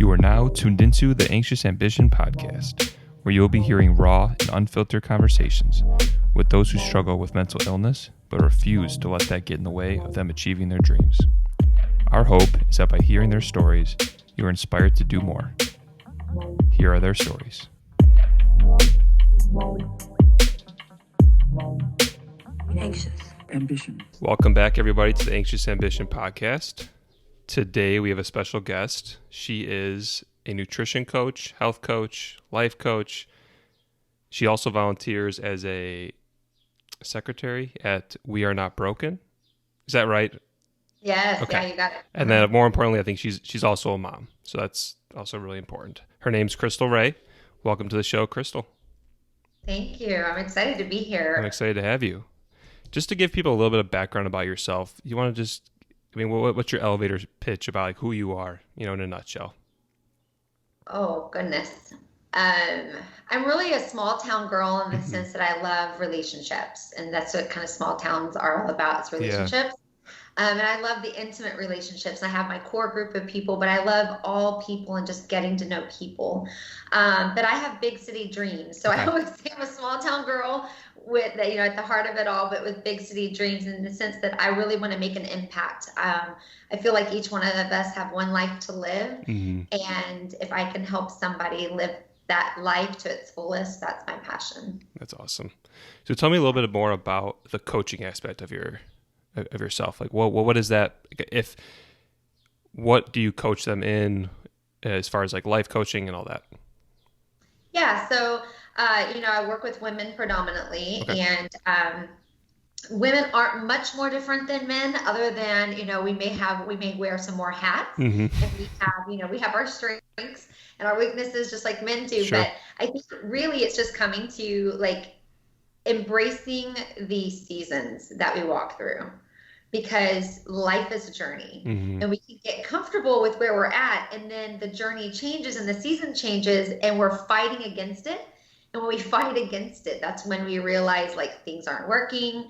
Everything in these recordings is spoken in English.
You are now tuned into the Anxious Ambition podcast, where you'll be hearing raw and unfiltered conversations with those who struggle with mental illness but refuse to let that get in the way of them achieving their dreams. Our hope is that by hearing their stories, you are inspired to do more. Here are their stories. Anxious Ambition. Welcome back, everybody, to the Anxious Ambition podcast. Today, we have a special guest. She is a nutrition coach, health coach, life coach. She also volunteers as a secretary at We Are Not Broken. Is that right? Yes, okay. Yeah, you got it. And then more importantly, I think she's also a mom. So that's also really important. Her name's Crystal Rhea. Welcome to the show, Crystal. Thank you. I'm excited to be here. I'm excited to have you. Just to give people a little bit of background about yourself, you want to just, what's your elevator pitch about like who you are, in a nutshell? Oh, goodness. I'm really a small town girl in the sense that I love relationships. And that's what kind of small towns are all about. It's relationships. Yeah. And I love the intimate relationships. I have my core group of people, but I love all people and just getting to know people. But I have big city dreams. So I always say I'm a small town girl with, at the heart of it all, but with big city dreams in the sense that I really want to make an impact. I feel like each one of us have one life to live. Mm-hmm. And if I can help somebody live that life to its fullest, that's my passion. That's awesome. So tell me a little bit more about the coaching aspect of yourself. Like what is that? What do you coach them in as far as like life coaching and all that? Yeah. So, I work with women predominantly, and women aren't much more different than men other than, we may wear some more hats, mm-hmm. and we have our strengths and our weaknesses just like men do. Sure. But I think really it's just coming to like embracing the seasons that we walk through, because life is a journey, mm-hmm. and we can get comfortable with where we're at, and then the journey changes and the season changes and we're fighting against it. And when we fight against it, that's when we realize like things aren't working,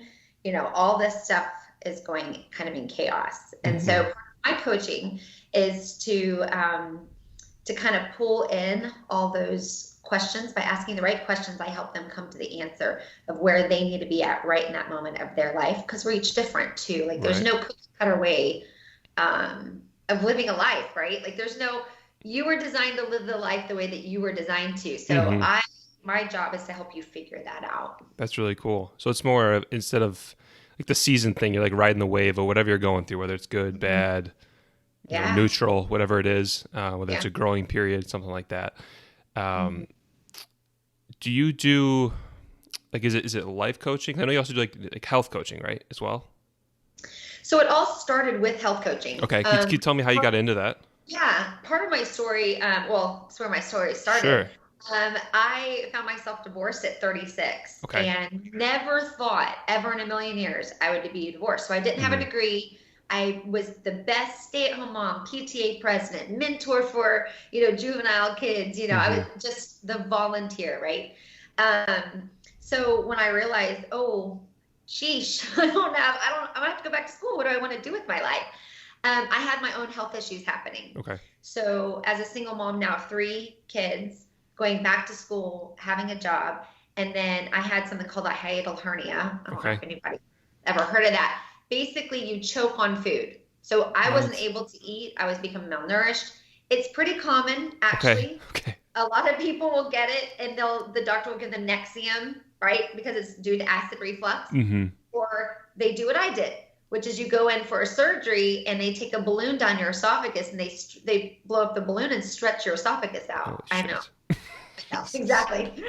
all this stuff is going kind of in chaos. And mm-hmm. so my coaching is to kind of pull in all those questions. By asking the right questions, I help them come to the answer of where they need to be at right in that moment of their life, because we're each different too. Like there's no cookie cutter way of living a life, right? Like you were designed to live the life the way that you were designed to. So mm-hmm. My job is to help you figure that out. That's really cool. So it's more of, instead of like the season thing, you're like riding the wave of whatever you're going through, whether it's good, bad, neutral, whatever it is, whether it's a growing period, something like that. Mm-hmm. Do you do, like, is it life coaching? I know you also do like health coaching, right, as well? So it all started with health coaching. Okay. Can you tell me how you got into that? Yeah. Part of my story, it's where my story started. Sure. I found myself divorced at 36 and never thought ever in a million years I would be divorced. So I didn't have a degree. I was the best stay-at-home mom, PTA president, mentor for, juvenile kids. Mm-hmm. I was just the volunteer, right? So when I realized, oh, sheesh, I'm gonna have to go back to school. What do I want to do with my life? I had my own health issues happening. Okay. So as a single mom now of 3 kids, going back to school, having a job, and then I had something called a hiatal hernia. I don't know if anybody ever heard of that. Basically, you choke on food. So I wasn't able to eat. I was becoming malnourished. It's pretty common, actually. Okay. A lot of people will get it, and the doctor will give them Nexium, right? Because it's due to acid reflux. Mm-hmm. Or they do what I did, which is you go in for a surgery, and they take a balloon down your esophagus, and they blow up the balloon and stretch your esophagus out. I know. Exactly.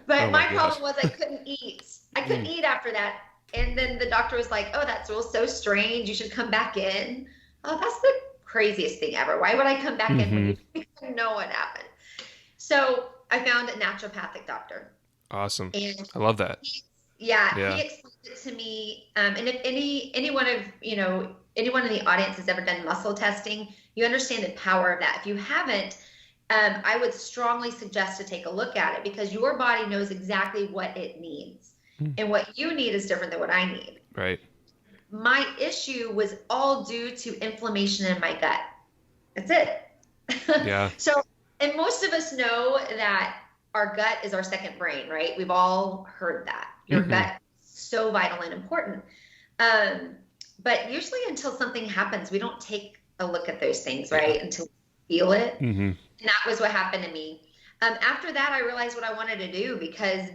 But my problem was I couldn't eat. I couldn't eat after that. And then the doctor was like, oh, that's so strange. You should come back in. Oh, that's the craziest thing ever. Why would I come back in when you know what happened? So I found a naturopathic doctor. Awesome. And I love that. He explained it to me. And if anyone in the audience has ever done muscle testing, you understand the power of that. If you haven't, I would strongly suggest to take a look at it, because your body knows exactly what it needs. And what you need is different than what I need. Right. My issue was all due to inflammation in my gut. That's it. Yeah. So, and most of us know that our gut is our second brain, right? We've all heard that. Your Mm-hmm. gut is so vital and important. Um, but usually until something happens, we don't take a look at those things, Yeah. right? Until we feel it. Mm-hmm. And that was what happened to me. After that, I realized what I wanted to do because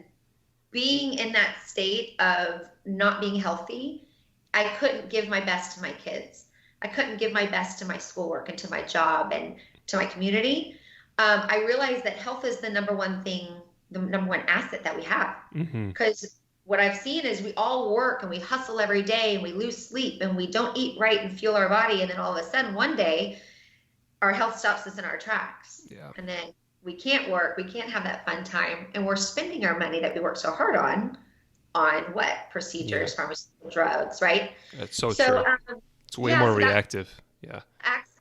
being in that state of not being healthy, I couldn't give my best to my kids. I couldn't give my best to my schoolwork and to my job and to my community. I realized that health is the number one thing, the number one asset that we have. Mm-hmm. Because what I've seen is we all work and we hustle every day and we lose sleep and we don't eat right and fuel our body. And then all of a sudden, one day, our health stops us in our tracks. Yeah. And then we can't work, we can't have that fun time, and we're spending our money that we work so hard on what? Procedures, pharmaceutical drugs, right? That's so true. It's way more reactive. Yeah.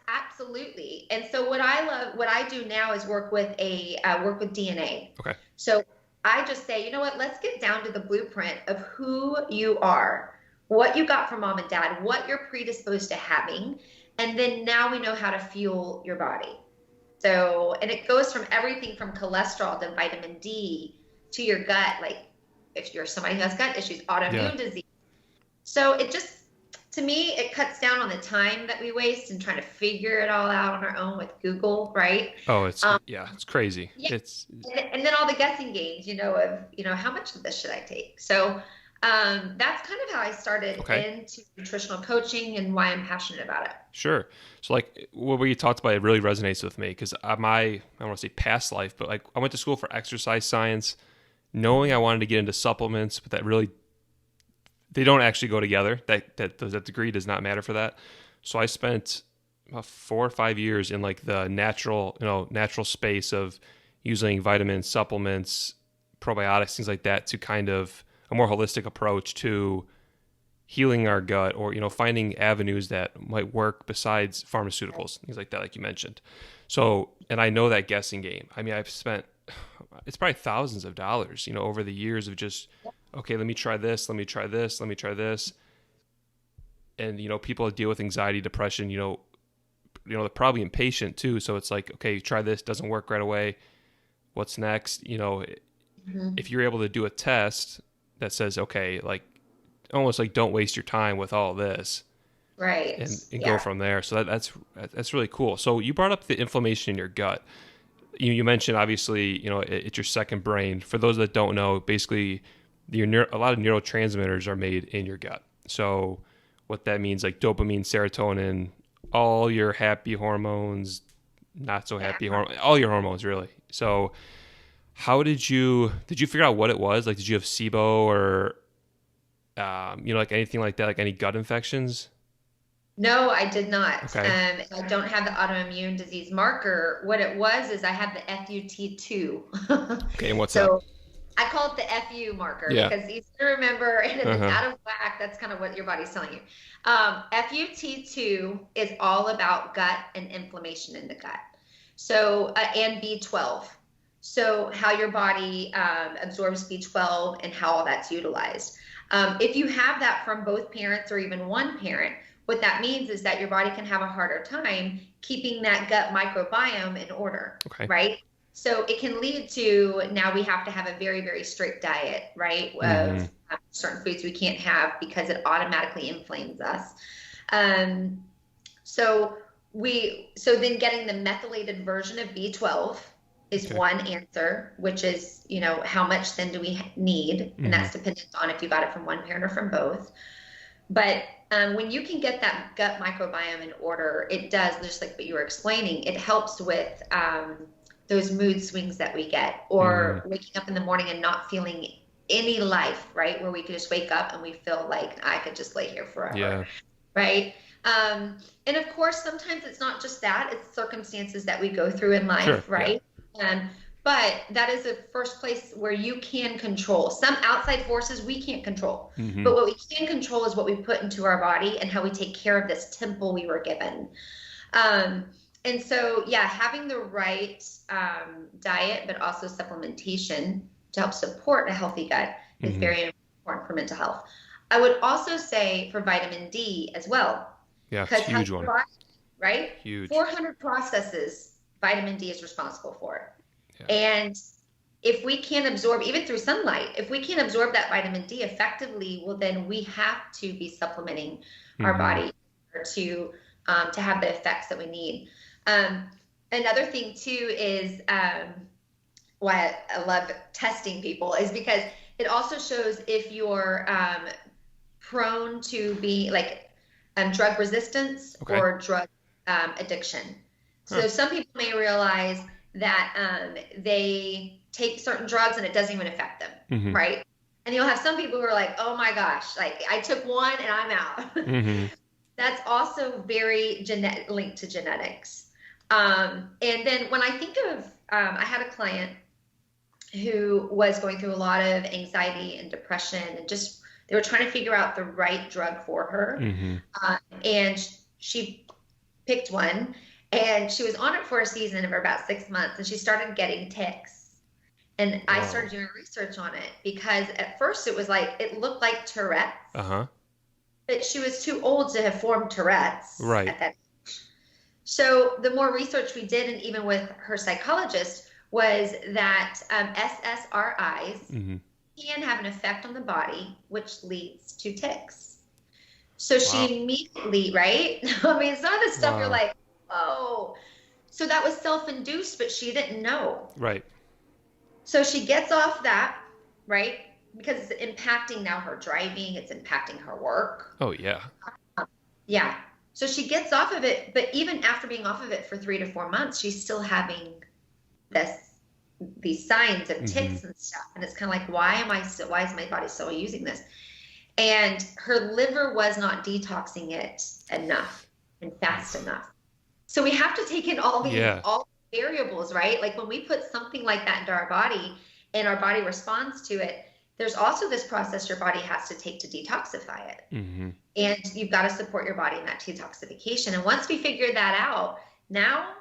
Absolutely. And so what I do now is work with DNA. Okay. So I just say, you know what, let's get down to the blueprint of who you are, what you got from mom and dad, what you're predisposed to having, and then now we know how to fuel your body. So, and it goes from everything from cholesterol to vitamin D to your gut, like if you're somebody who has gut issues, autoimmune disease. So it just, to me, it cuts down on the time that we waste in trying to figure it all out on our own with Google, right? Oh, it's crazy. Yeah. It's and then all the guessing games, of how much of this should I take? So that's kind of how I started into nutritional coaching and why I'm passionate about it. Sure. So like what you talked about, it really resonates with me because I don't want to say past life, but like I went to school for exercise science, knowing I wanted to get into supplements, but that really, they don't actually go together. That degree does not matter for that. So I spent about 4 or 5 years in like the natural space of using vitamins, supplements, probiotics, things like that to kind of a more holistic approach to healing our gut or, finding avenues that might work besides pharmaceuticals, things like that, like you mentioned. So, and I know that guessing game. I mean, I've spent, it's probably thousands of dollars, over the years of just, okay, let me try this, let me try this, let me try this. And, people that deal with anxiety, depression, they're probably impatient too. So it's like, okay, try this, doesn't work right away. What's next? If you're able to do a test that says, okay, like almost like don't waste your time with all this, right? And go from there. So that's really cool. So you brought up the inflammation in your gut. You mentioned obviously, it's your second brain. For those that don't know, basically, a lot of neurotransmitters are made in your gut. So what that means, like dopamine, serotonin, all your happy hormones, not so happy hormones, all your hormones really. So how did you figure out what it was? Like, did you have SIBO or, like anything like that, like any gut infections? No, I did not. Okay. I don't have the autoimmune disease marker. What it was is I have the FUT2. Okay, and what's that? So I call it the FU marker because it's easy to remember, and if it's out of whack, that's kind of what your body's telling you. FUT2 is all about gut and inflammation in the gut. So, and B12. So how your body absorbs B12 and how all that's utilized. If you have that from both parents or even one parent, what that means is that your body can have a harder time keeping that gut microbiome in order, right? So it can lead to, now we have to have a very, very strict diet, right? Of certain foods we can't have because it automatically inflames us. So then getting the methylated version of B12 is one answer, which is, how much then do we need? And that's dependent on if you got it from one parent or from both. But when you can get that gut microbiome in order, it does, just like what you were explaining, it helps with those mood swings that we get, or waking up in the morning and not feeling any life, right? Where we could just wake up and we feel like I could just lay here forever, right? And of course, sometimes it's not just that, it's circumstances that we go through in life, right? But that is the first place where you can control. Some outside forces we can't control. But what we can control is what we put into our body and how we take care of this temple we were given. And so, having the right diet, but also supplementation to help support a healthy gut is very important for mental health. I would also say for vitamin D as well. Yeah, it's a huge one. Body, right? Huge. 400 processes vitamin D is responsible for. Yeah. And if we can't absorb, even through sunlight, if we can't absorb that vitamin D effectively, well, then we have to be supplementing our body to have the effects that we need. Another thing too is why I love testing people is because it also shows if you're prone to be like drug resistance or drug addiction. So some people may realize that they take certain drugs and it doesn't even affect them, right? And you'll have some people who are like, oh my gosh, like I took one and I'm out. That's also very linked to genetics. And then when I think of, I had a client who was going through a lot of anxiety and depression and just, they were trying to figure out the right drug for her. And she picked one and she was on it for a season of about 6 months and she started getting tics. And I started doing research on it because at first it was like, it looked like Tourette's. But she was too old to have formed Tourette's at that age. So the more research we did, and even with her psychologist, was that SSRIs can have an effect on the body, which leads to tics. So she immediately, right? I mean, some of the stuff you're like, oh. So that was self-induced, but she didn't know. Right. So she gets off that, right? Because it's impacting now her driving, it's impacting her work. Oh, yeah. Yeah. So she gets off of it, but even after being off of it for 3 to 4 months, she's still having these signs of tics and stuff. And it's kind of like, why is my body still using this? And her liver was not detoxing it enough and fast enough. So we have to take in all variables, right? Like when we put something like that into our body and our body responds to it, there's also this process your body has to take to detoxify it. And you've got to support your body in that detoxification. And once we figure that out, now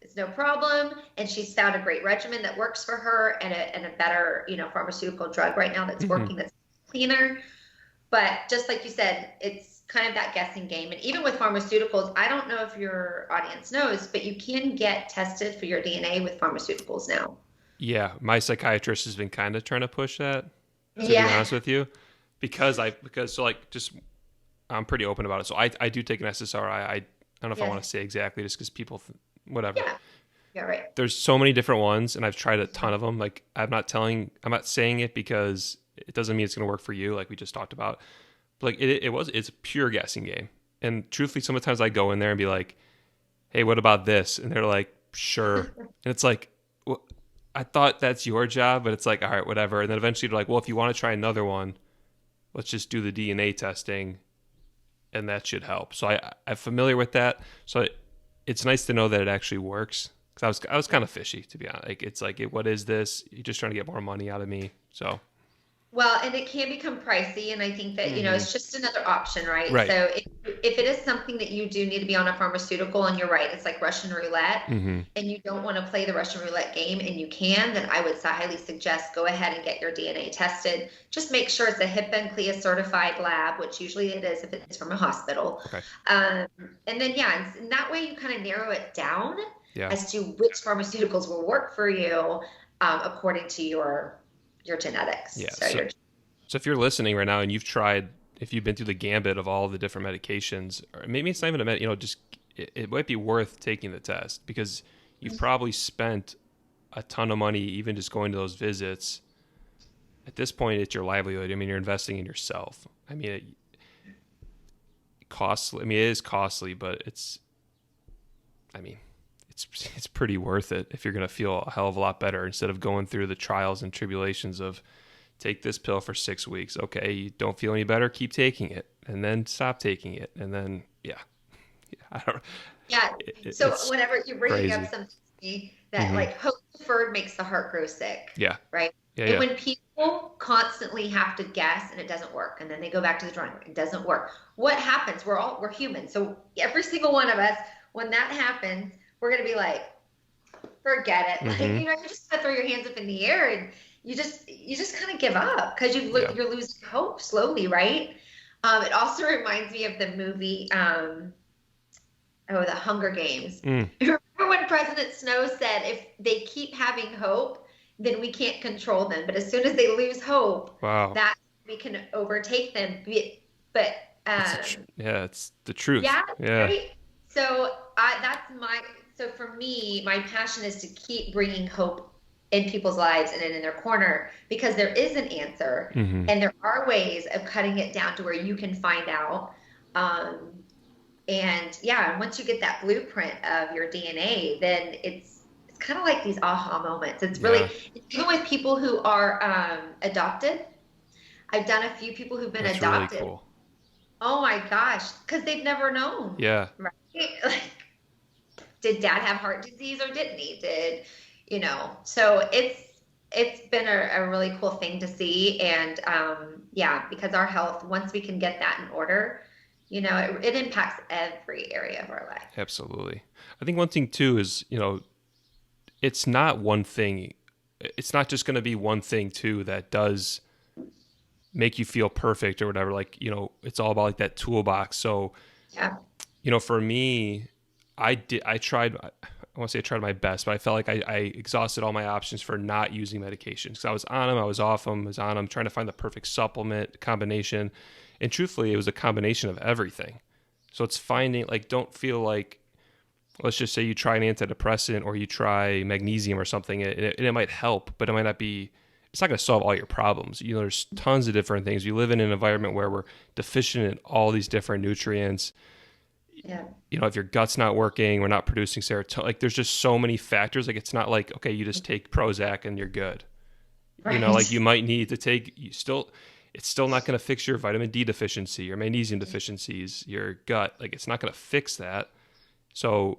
it's no problem. And she's found a great regimen that works for her and a better, pharmaceutical drug right now that's working, that's cleaner. But just like you said, it's kind of that guessing game. And even with pharmaceuticals, I don't know if your audience knows, but you can get tested for your DNA with pharmaceuticals now. Yeah. My psychiatrist has been kind of trying to push that. To be honest with you, because I'm pretty open about it. So I do take an SSRI. I don't know if I want to say exactly just because people, whatever. Yeah, right. There's so many different ones and I've tried a ton of them. Like I'm not saying it because it doesn't mean it's going to work for you. Like we just talked about, but like it's a pure guessing game. And truthfully, sometimes I go in there and be like, hey, what about this? And they're like, sure. And it's like, well, I thought that's your job, but it's like, all right, whatever. And then eventually they're like, well, if you want to try another one, let's just do the DNA testing and that should help. So I'm familiar with that. So it's nice to know that it actually works. Cause I was kind of fishy, to be honest. Like, it's like, what is this? You're just trying to get more money out of me. So. Well, and it can become pricey, and I think that, it's just another option, right? So if it is something that you do need to be on a pharmaceutical, and you're right, it's like Russian roulette, and you don't want to play the Russian roulette game, and you can, then I would highly suggest go ahead and get your DNA tested. Just make sure it's a HIPAA and CLIA certified lab, which usually it is if it's from a hospital. And then, and that way you kind of narrow it down as to which pharmaceuticals will work for you according to your genetics. So if you're listening right now and if you've been through the gambit of all the different medications, or maybe it's not even it might be worth taking the test because you've probably spent a ton of money even just going to those visits. At this point, it's your livelihood. I mean, you're investing in yourself. I mean, it is costly, but it's pretty worth it if you're going to feel a hell of a lot better instead of going through the trials and tribulations of take this pill for 6 weeks. Okay, you don't feel any better, keep taking it, and then stop taking it, and then I don't. So whenever you're bringing up something to me that like hope deferred makes the heart grow sick. Right. And when people constantly have to guess and it doesn't work, and then they go back to the drawing board, it doesn't work. What happens? We're human, so every single one of us, when that happens, we're going to be like, forget it. Like, you just gotta throw your hands up in the air and you just kind of give up because you're losing hope slowly, right? It also reminds me of the movie, The Hunger Games. Remember when President Snow said if they keep having hope, then we can't control them. But as soon as they lose hope, Wow. that we can overtake them. But it's the truth. yeah, Yeah. right. So so for me, my passion is to keep bringing hope in people's lives and in their corner, because there is an answer, Mm-hmm. and there are ways of cutting it down to where you can find out. And yeah, and once you get that blueprint of your DNA, then it's kind of like these aha moments. It's really, even with people who are adopted. I've done a few people who've been That's adopted. Really cool. Oh my gosh, because they've never known. Yeah. Right? Like, did dad have heart disease or didn't he? So it's been a really cool thing to see. And because our health, once we can get that in order, it impacts every area of our life. Absolutely. I think one thing too is, it's not one thing. It's not just going to be one thing too that does make you feel perfect or whatever. Like, it's all about like that toolbox. So, for me, I tried my best, but I felt like I exhausted all my options for not using medications. Because I was on them, I was off them, I was on them, trying to find the perfect supplement combination. And truthfully, it was a combination of everything. So it's finding, like, don't feel like, let's just say you try an antidepressant or you try magnesium or something, and it might help, but it might not be, it's not going to solve all your problems. There's tons of different things. You live in an environment where we're deficient in all these different nutrients. Yeah. If your gut's not working, we're not producing serotonin. Like, there's just so many factors. Like, it's not like, okay, you just take Prozac and you're good. Right. Like you might need to take, it's still not going to fix your vitamin D deficiency, your magnesium deficiencies, your gut. Like, it's not going to fix that. So,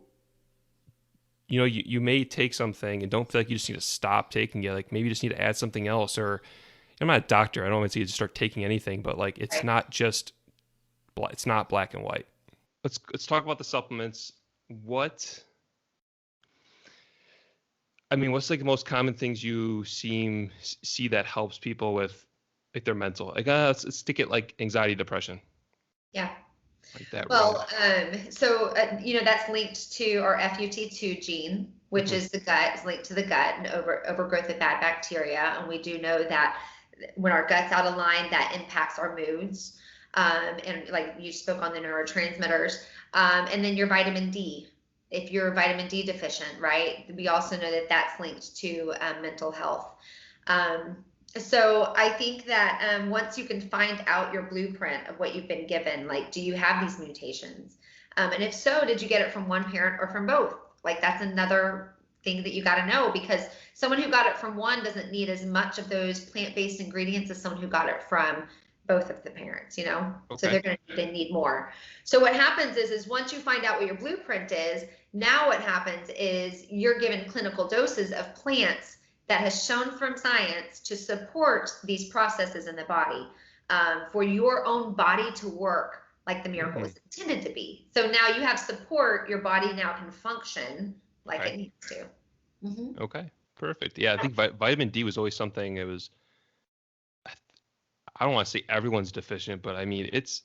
you may take something and don't feel like you just need to stop taking it. Like, maybe you just need to add something else. Or, I'm not a doctor. I don't want to say you just start taking anything, but like, it's not just, it's not black and white. Let's talk about the supplements. What's like the most common things you see that helps people with like their mental? Like, let's stick it like anxiety, depression. Yeah. Like that. Well, that's linked to our FUT2 gene, which is the gut. It's linked to the gut and overgrowth of bad bacteria. And we do know that when our gut's out of line, that impacts our moods. And like you spoke on the neurotransmitters, and then your vitamin D, if you're vitamin D deficient, right? We also know that that's linked to mental health. So I think that once you can find out your blueprint of what you've been given, like, do you have these mutations? And if so, did you get it from one parent or from both? Like, that's another thing that you got to know, because someone who got it from one doesn't need as much of those plant-based ingredients as someone who got it from both of the parents, Okay. So they need more. So what happens is once you find out what your blueprint is, now what happens is you're given clinical doses of plants that has shown from science to support these processes in the body, for your own body to work like the miracle was intended to be. So now you have support, your body now can function like it needs to. Mm-hmm. Okay, perfect. Yeah, I think vitamin D was always something, it was, I don't want to say everyone's deficient, but I mean, it's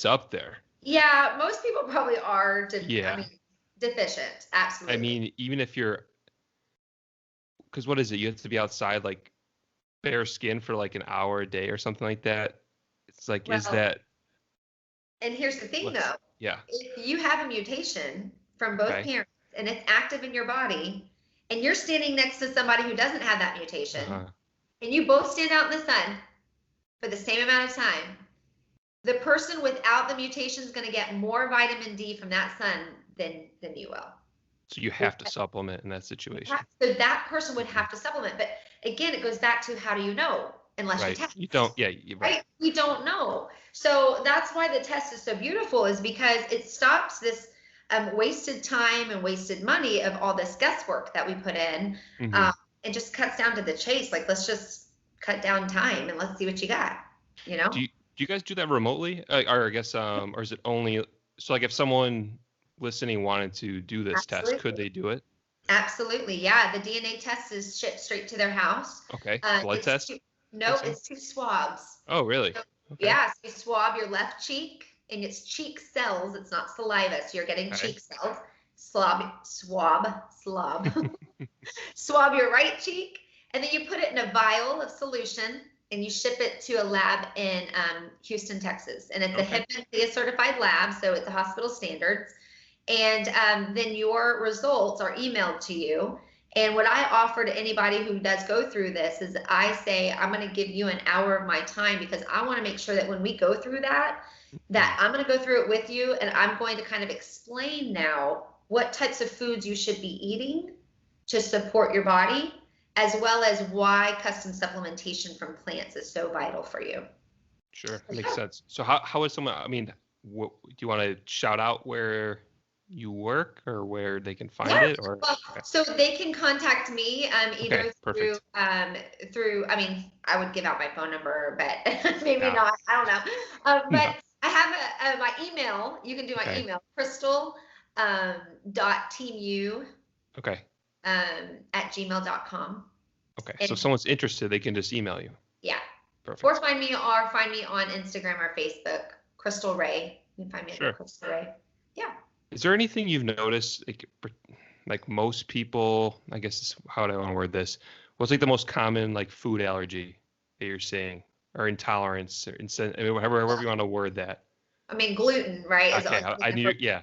up there. Yeah, most people probably are deficient. Absolutely. I mean, even if you're, because what is it? You have to be outside like bare skin for like an hour a day or something like that. It's like, is that? And here's the thing though. Yeah. If you have a mutation from both parents and it's active in your body, and you're standing next to somebody who doesn't have that mutation, and you both stand out in the sun for the same amount of time, the person without the mutation is going to get more vitamin D from that sun than you will. So you have to supplement in that situation. So that person would have to supplement. But again, it goes back to, how do you know unless you test? You don't. Yeah. Right. We don't know. So that's why the test is so beautiful, is because it stops this wasted time and wasted money of all this guesswork that we put in, and just cuts down to the chase. Like, let's just cut down time and let's see what you got. Do you guys do that remotely, or I guess, or is it only, so like if someone listening wanted to do this test, could they do it? Absolutely. Yeah. The DNA test is shipped straight to their house. Okay. Blood test? It's 2 swabs. Oh, really? So, yeah. So you swab your left cheek, and it's cheek cells. It's not saliva. So you're getting cheek cells. swab your right cheek, and then you put it in a vial of solution and you ship it to a lab in Houston, Texas. And it's a HIPAA certified lab, so it's a hospital standards. And then your results are emailed to you. And what I offer to anybody who does go through this is I say, I'm going to give you an hour of my time, because I want to make sure that when we go through that I'm going to go through it with you, and I'm going to kind of explain now what types of foods you should be eating to support your body, as well as why custom supplementation from plants is so vital for you. Sure, makes sense. So how is someone, I mean, do you want to shout out where you work or where they can find it? Or well, so they can contact me either through I mean, I would give out my phone number, but maybe not, I don't know. But I have my email. You can do my email, Crystal .teamu at gmail.com. Okay, and so if someone's interested, they can just email you. Yeah. Perfect. Or find me on Instagram or Facebook, Crystal Rhea. You can find me at Crystal Rhea. Yeah. Is there anything you've noticed, like most people, I guess, how do I want to word this? What's like the most common like food allergy that you're seeing, or intolerance, or however you want to word that? I mean, gluten, right? Okay, I knew. Yeah.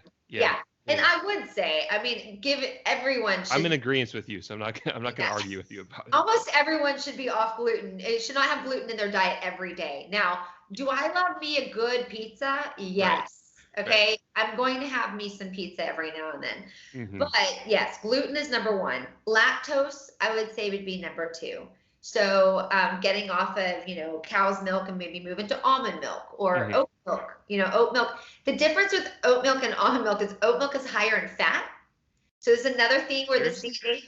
And I would say, I mean, everyone should. I'm in agreement with you, so I'm not going to argue with you about it. Almost everyone should be off gluten. It should not have gluten in their diet every day. Now, do I love me a good pizza? Yes. Right. Okay. Right. I'm going to have me some pizza every now and then. Mm-hmm. But yes, gluten is number one. Lactose, I would say, would be number two. So getting off of, cow's milk and maybe moving to almond milk or oat milk, oat milk. The difference with oat milk and almond milk is oat milk is higher in fat. So there's another thing where the DNA,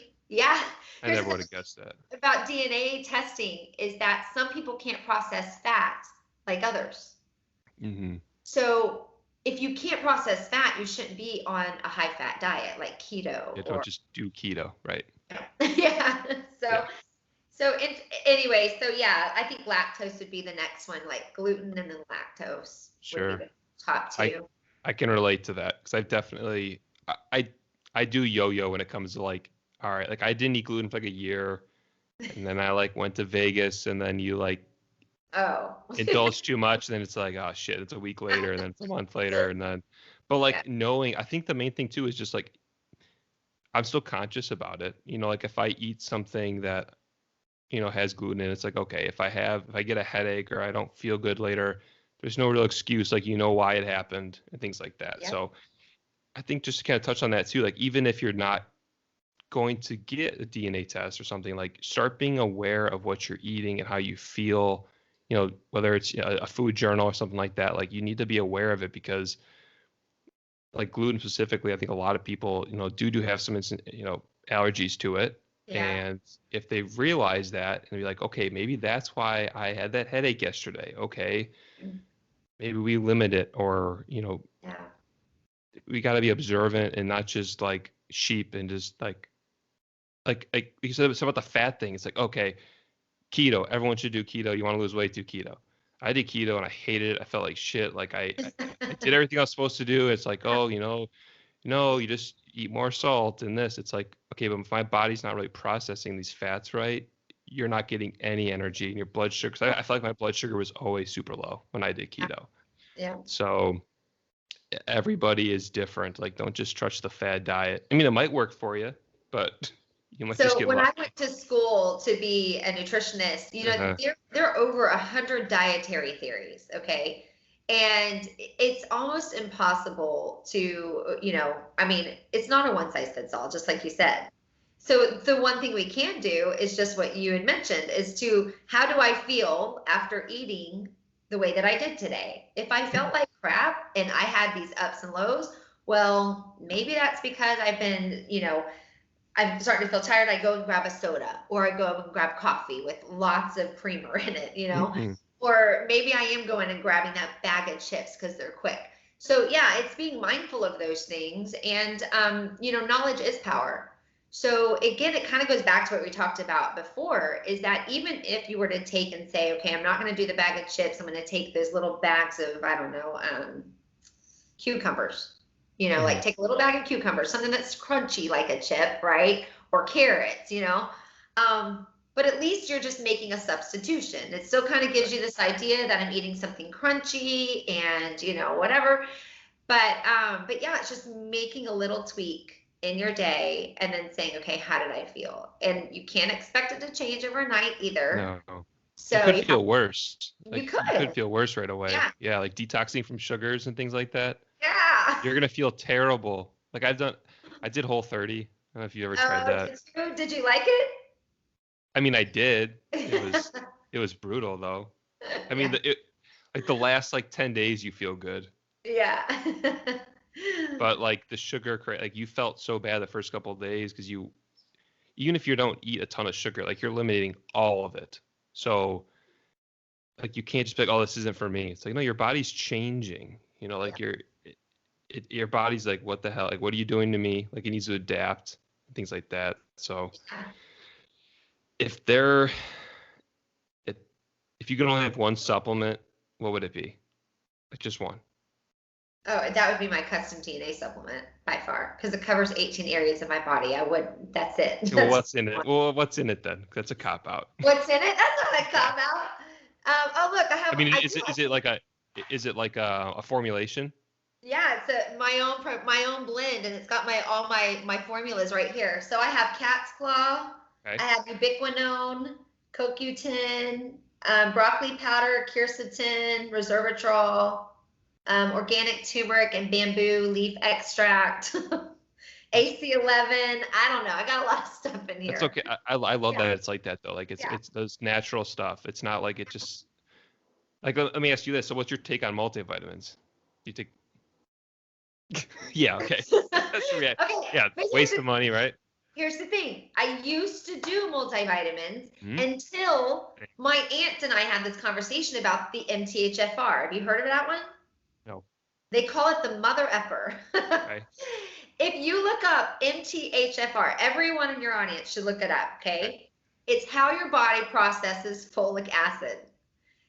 I never would have guessed that. About DNA testing is that some people can't process fat like others. Mm-hmm. So if you can't process fat, you shouldn't be on a high fat diet like keto. Don't just do keto, right? Yeah. So anyway, I think lactose would be the next one, like gluten and then lactose. Sure. Would be the top two. I can relate to that, because I've definitely, I do yo-yo when it comes to like, all right, like I didn't eat gluten for like a year, and then I like went to Vegas, and then you like indulge too much, and then it's like, oh shit, it's a week later, and then it's a month later, and then, but like knowing, I think the main thing too is just like, I'm still conscious about it. Like if I eat something that has gluten in it, it's like, okay, if I get a headache or I don't feel good later, there's no real excuse, like, why it happened and things like that. Yep. So I think just to kind of touch on that too, like even if you're not going to get a DNA test or something, like start being aware of what you're eating and how you feel, whether it's a food journal or something like that, like you need to be aware of it, because like gluten specifically, I think a lot of people, do have some, allergies to it. Yeah. And if they realize that and be like, okay, maybe that's why I had that headache yesterday. Okay, maybe we limit it, or, we got to be observant and not just like sheep and just like you said, it's about the fat thing. It's like, okay, keto, everyone should do keto. You want to lose weight, do keto. I did keto and I hated it. I felt like shit. Like I did everything I was supposed to do. It's like, oh, you just eat more salt and this. It's like, okay, but if my body's not really processing these fats right, you're not getting any energy in your blood sugar. Cause I feel like my blood sugar was always super low when I did keto. Yeah. So everybody is different. Like, don't just trust the fad diet. I mean, it might work for you, but you might just get when lucky. I went to school to be a nutritionist, there are over 100 dietary theories. Okay. And it's almost impossible to, it's not a one size fits all, just like you said. So the one thing we can do is just what you had mentioned, is how do I feel after eating the way that I did today? If I felt like crap and I had these ups and lows, well, maybe that's because I've been, I'm starting to feel tired. I go and grab a soda, or I go and grab coffee with lots of creamer in it, Mm-hmm. Or maybe I am going and grabbing that bag of chips because they're quick. So it's being mindful of those things. And, knowledge is power. So again, it kind of goes back to what we talked about before, is that even if you were to take and say, okay, I'm not going to do the bag of chips, I'm going to take those little bags of, I don't know, cucumbers. like take a little bag of cucumbers, something that's crunchy like a chip, right? Or carrots, but at least you're just making a substitution. It still kind of gives you this idea that I'm eating something crunchy and, whatever. But yeah, it's just making a little tweak in your day and then saying, okay, how did I feel? And you can't expect it to change overnight either. No. So you could feel worse. You You could feel worse right away. Yeah. Like detoxing from sugars and things like that. Yeah. You're gonna feel terrible. Like I did Whole30. I don't know if you ever tried that. Did you like it? I mean, I did. It was brutal though. I mean, the last 10 days you feel good. Yeah. But the sugar, you felt so bad the first couple of days because even if you don't eat a ton of sugar, you're eliminating all of it. So you can't just be like, oh, this isn't for me. It's no, your body's changing. Your body's like, what the hell? What are you doing to me? It needs to adapt and things like that. So if you could only have one supplement, what would it be? Just one. Oh, that would be my custom DNA supplement by far, because it covers 18 areas of my body. That's it. Well, what's in it? Well, what's in it then? That's a cop out. What's in it? That's not a cop out. Oh, look, I have. I mean, is it like a formulation? Yeah, it's my own blend, and it's got all my formulas right here. So I have cat's claw. Okay. I have ubiquinone, CoQ10, broccoli powder, quercetin, resveratrol. Organic turmeric and bamboo leaf extract, AC11. I don't know. I got a lot of stuff in here. It's okay. I love that it's like that though. It's those natural stuff. It's not like it just let me ask you this. So what's your take on multivitamins? Do you take? Yeah. Okay. Okay. Yeah. Waste of money, right? Here's the thing. I used to do multivitamins until my aunt and I had this conversation about the MTHFR. Have you heard of that one? No. They call it the mother effer. Okay. If you look up MTHFR, everyone in your audience should look it up, okay? It's how your body processes folic acid.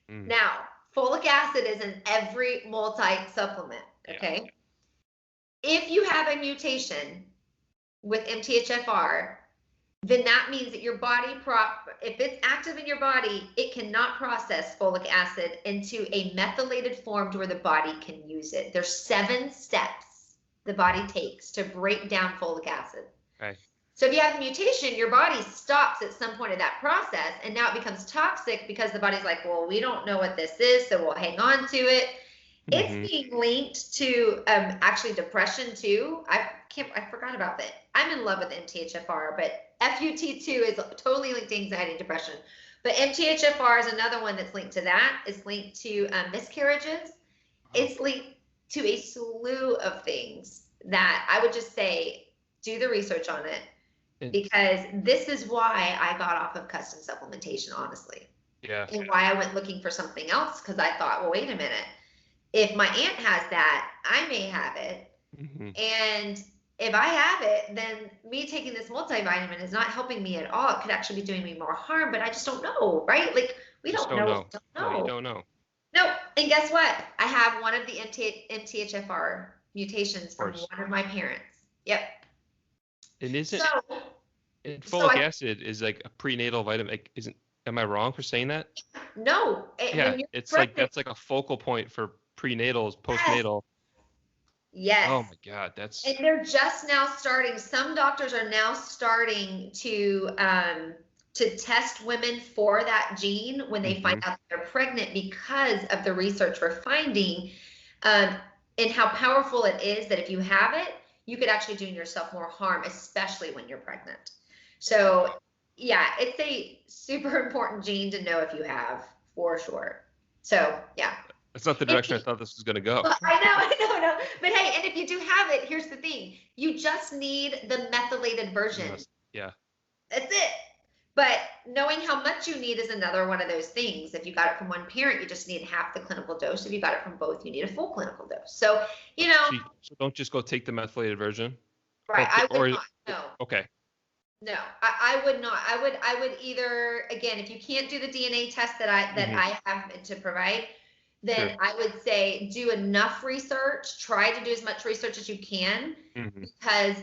Now, folic acid is in every multi-supplement, okay? Yeah. If you have a mutation with MTHFR, then that means that your body, if it's active in your body, it cannot process folic acid into a methylated form to where the body can use it. There's 7 steps the body takes to break down folic acid. Okay. So if you have a mutation, your body stops at some point of that process, and now it becomes toxic because the body's like, well, we don't know what this is, so we'll hang on to it. It's being linked to actually depression too. I forgot about that. I'm in love with MTHFR, but FUT2 is totally linked to anxiety and depression. But MTHFR is another one that's linked to that. It's linked to miscarriages. It's linked to a slew of things that I would just say, do the research on it, because this is why I got off of custom supplementation, honestly. Yeah. And why I went looking for something else, because I thought, well, wait a minute. If my aunt has that, I may have it. And if I have it, then me taking this multivitamin is not helping me at all. It could actually be doing me more harm, but I just don't know, right? We don't know. No, you don't know. No, and guess what? I have one of the MTHFR mutations from one of my parents. Yep. And folic acid is like a prenatal vitamin. Am I wrong for saying that? No. It's that's like a focal point for prenatals, postnatal. Yes. Oh my God, and they're just now starting. Some doctors are now starting to test women for that gene when they find out they're pregnant, because of the research we're finding, and how powerful it is that if you have it, you could actually do yourself more harm, especially when you're pregnant. So yeah, it's a super important gene to know if you have, for sure. So yeah. That's not the direction I thought this was going to go. I know. But hey, and if you do have it, here's the thing. You just need the methylated version. Yeah. That's it. But knowing how much you need is another one of those things. If you got it from one parent, you just need half the clinical dose. If you got it from both, you need a full clinical dose. So, So don't just go take the methylated version? Right. I would not. No. Okay. No, I would not. I would either, again, if you can't do the DNA test that I have to provide, then I would say do enough research, try to do as much research as you can, because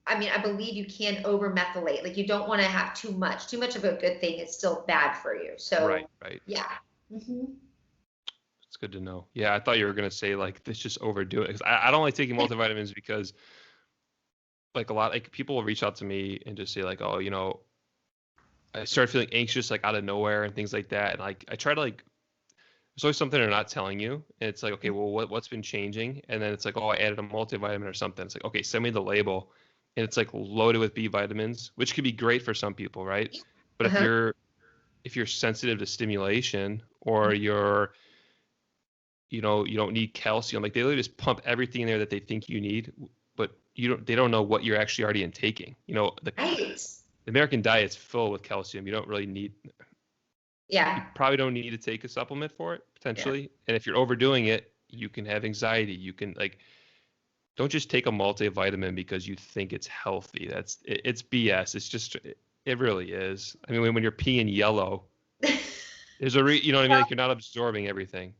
I believe you can over methylate. Like you don't want to have too much. Too much of a good thing is still bad for you. So right. yeah. It's good to know. Yeah, I thought you were gonna say like this, just overdo it. Because I don't like taking multivitamins because like a lot like people will reach out to me and just say like, oh, I started feeling anxious like out of nowhere and things like that. And like I try to like there's always something they're not telling you. And it's like, okay, well what's been changing? And then it's like, oh, I added a multivitamin or something. It's like, okay, send me the label. And it's like loaded with B vitamins, which could be great for some people, right? But if you're sensitive to stimulation or you're you don't need calcium, like they literally just pump everything in there that they think you need, but they don't know what you're actually already intaking. The American diet's full with calcium. You don't really need you probably don't need to take a supplement for it potentially. And if you're overdoing it, you can have anxiety. You can like don't just take a multivitamin because you think it's healthy. It's BS. It's just it really is. I mean, when you're peeing yellow, there's you know what I mean? Like you're not absorbing everything.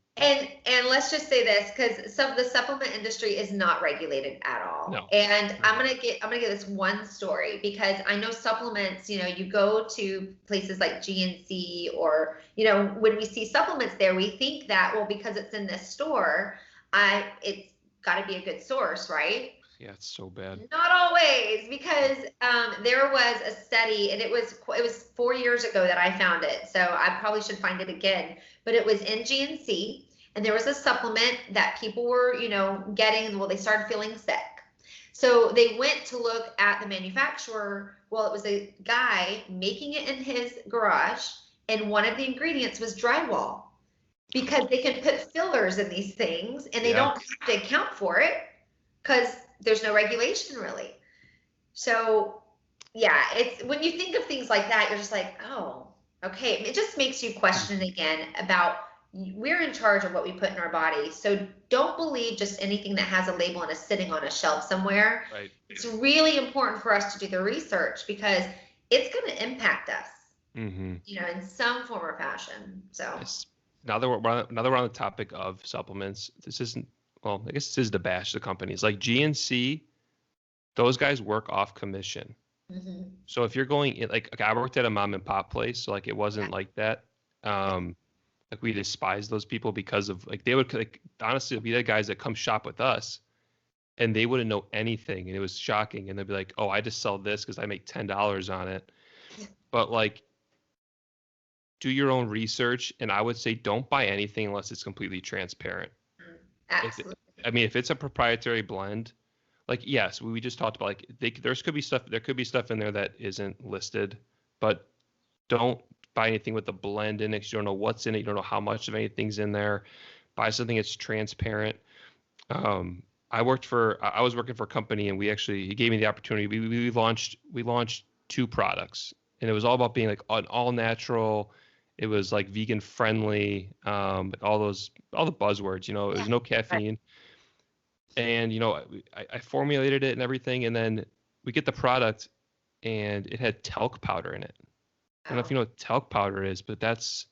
And let's just say this, because the supplement industry is not regulated at all. No. And I'm gonna give this one story, because I know supplements, you go to places like GNC, or when we see supplements there, we think that, well, because it's in this store, it's got to be a good source, right? Yeah, it's so bad. Not always, because there was a study, and it was 4 years ago that I found it, so I probably should find it again. But it was in GNC, and there was a supplement that people were, getting. Well, they started feeling sick, so they went to look at the manufacturer. Well, it was a guy making it in his garage, and one of the ingredients was drywall, because they can put fillers in these things, and they don't have to account for it because there's no regulation really. So yeah, it's when you think of things like that, you're just like, oh, okay. It just makes you question again about we're in charge of what we put in our body. So don't believe just anything that has a label and is sitting on a shelf somewhere. Right. It's really important for us to do the research, because it's going to impact us, in some form or fashion. So now that we're on the topic of supplements, this isn't, well, I guess this is the bash the companies like GNC. Those guys work off commission. So if you're going in, like I worked at a mom and pop place, so like it wasn't like that. Like we despise those people because of like they would like honestly be the guys that come shop with us, and they wouldn't know anything, and it was shocking. And they'd be like, "Oh, I just sell this because I make $10 on it." But like, do your own research, and I would say don't buy anything unless it's completely transparent. Absolutely. If it's a proprietary blend, like yes, we just talked about like there could be stuff in there that isn't listed, but don't buy anything with the blend in it, 'cause you don't know what's in it, you don't know how much of anything's in there. Buy something that's transparent. I was working for a company, and he gave me the opportunity. We launched 2 products, and it was all about being like an all natural. It was like vegan friendly, like all the buzzwords, it was no caffeine. And, I formulated it and everything. And then we get the product, and it had talc powder in it. I don't know if you know what talc powder is, but that's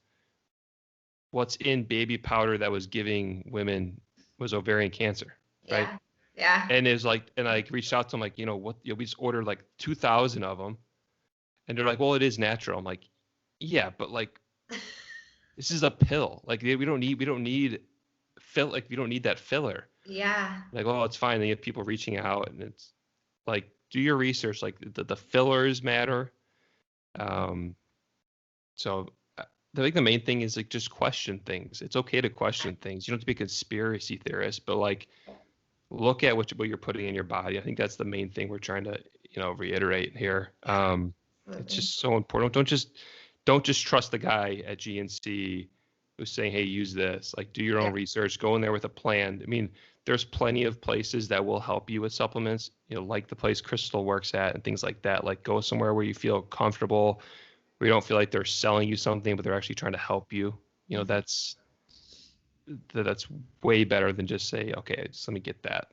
what's in baby powder that was giving women was ovarian cancer. Right. Yeah. And it's like, and I reached out to them like, we just ordered like 2,000 of them. And they're like, well, it is natural. I'm like, yeah, but like, this is a pill. Like we don't need you don't need that filler. Yeah. Like, well, it's fine. They have people reaching out, and it's like, do your research. Like the fillers matter. So I think the main thing is like just question things. It's okay to question things. You don't have to be a conspiracy theorist, but like look at what you're putting in your body. I think that's the main thing we're trying to reiterate here. It's just so important. Don't just trust the guy at GNC who's saying, hey, use this. Like do your own research. Go in there with a plan. I mean, there's plenty of places that will help you with supplements, like the place Crystal works at and things like that. Like go somewhere where you feel comfortable, where you don't feel like they're selling you something, but they're actually trying to help you. That's way better than just say, okay, just let me get that.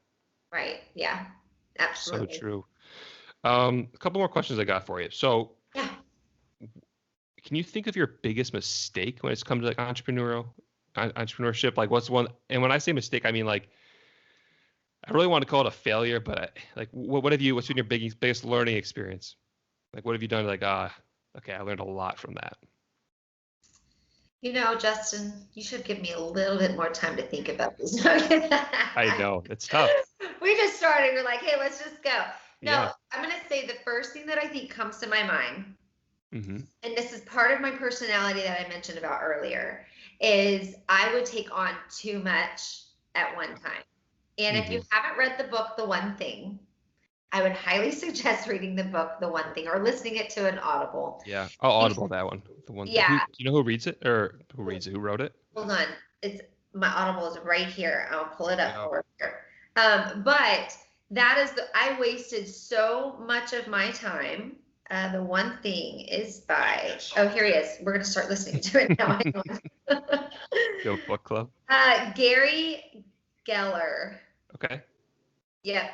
Right. Yeah, absolutely. So true. A couple more questions I got for you. So can you think of your biggest mistake when it's come to like entrepreneurial entrepreneurship? Like what's one, and when I say mistake, I mean like, I really want to call it a failure, but what's been your biggest learning experience? Like, what have you done? Like, okay, I learned a lot from that. Justin, you should give me a little bit more time to think about this. I know it's tough. We just started. We're like, hey, let's just go. No, Yeah. I'm going to say the first thing that I think comes to my mind, Mm-hmm. and this is part of my personality that I mentioned about earlier, is I would take on too much at one time. And if you haven't read the book, The One Thing, I would highly suggest reading the book, The One Thing, or listening it to an Audible. Yeah. Oh, Audible, that one. The one. Yeah. Do you know who reads it, or who reads it? Who wrote it? Hold on. My Audible is right here. I'll pull it up over here. But that is I wasted so much of my time. The One Thing is by, here he is. We're going to start listening to it now. Go book club. Gary Geller. Okay. Yep.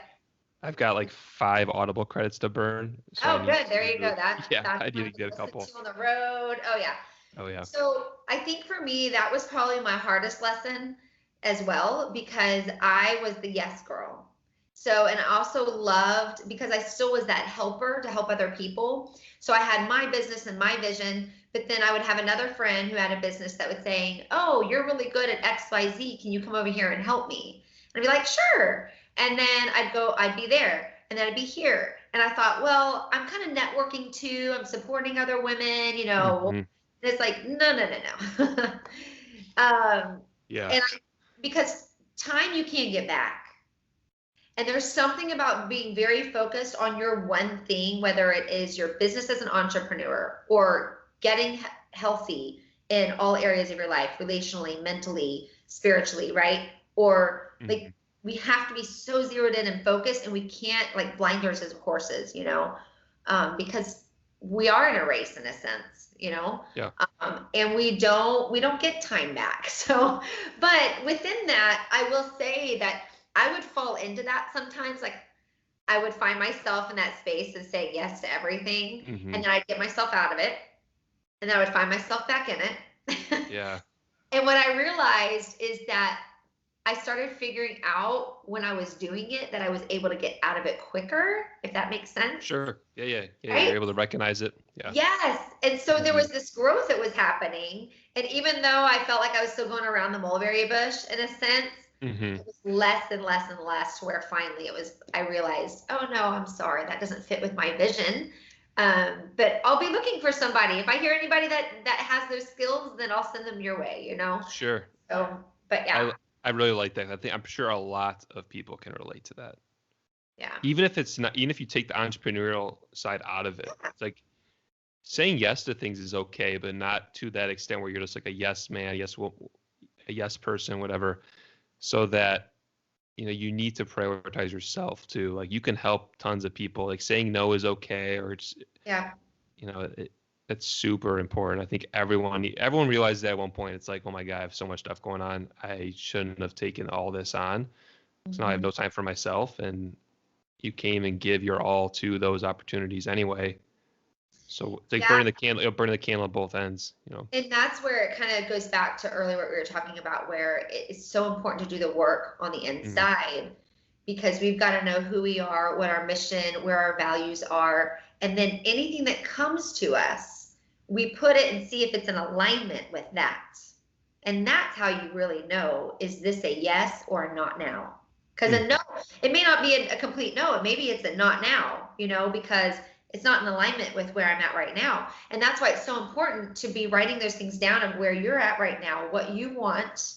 I've got like 5 Audible credits to burn. So good. There you go. I need to get a couple. On the road. Oh yeah. Oh yeah. So I think for me, that was probably my hardest lesson as well, because I was the yes girl. So, and I also loved, because I still was that helper to help other people. So I had my business and my vision, but then I would have another friend who had a business that was saying, oh, you're really good at XYZ. Can you come over here and help me? And I'd be like, sure. And then I'd be there, and then I'd be here. And I thought, well, I'm kind of networking too. I'm supporting other women, And it's like, no. Yeah. And because time you can't get back. And there's something about being very focused on your one thing, whether it is your business as an entrepreneur or getting healthy in all areas of your life, relationally, mentally, spiritually, right? Or like, we have to be so zeroed in and focused, and we can't like blinders as horses, because we are in a race in a sense, Yeah. And we don't get time back. So, but within that, I will say that I would fall into that sometimes. Like, I would find myself in that space and say yes to everything, and then I'd get myself out of it, and then I would find myself back in it. Yeah. And what I realized is that I started figuring out when I was doing it that I was able to get out of it quicker, if that makes sense. Sure. Yeah. Right? You're able to recognize it. Yeah. Yes. And so there was this growth that was happening. And even though I felt like I was still going around the mulberry bush in a sense, it was less and less and less, to where finally I realized, oh no, I'm sorry, that doesn't fit with my vision. But I'll be looking for somebody. If I hear anybody that has those skills, then I'll send them your way, Sure. So, but yeah. I really like that. I'm sure a lot of people can relate to that. Yeah. Even if you take the entrepreneurial side out of it, it's like saying yes to things is okay, but not to that extent where you're just like a yes man, a yes person, whatever. So that, you need to prioritize yourself too. Like, you can help tons of people. Like, saying no is okay, or it's, that's super important. I think everyone realized that at one point. It's like, oh my God, I have so much stuff going on. I shouldn't have taken all this on. So now I have no time for myself. And you came and give your all to those opportunities anyway. So it's like burning the candle at both ends, And that's where it kind of goes back to earlier what we were talking about, where it's so important to do the work on the inside, because we've got to know who we are, what our mission, where our values are. And then anything that comes to us, we put it and see if it's in alignment with that. And that's how you really know, is this a yes or a not now? Because a no, it may not be a complete no. Maybe it's a not now, because it's not in alignment with where I'm at right now. And that's why it's so important to be writing those things down of where you're at right now, what you want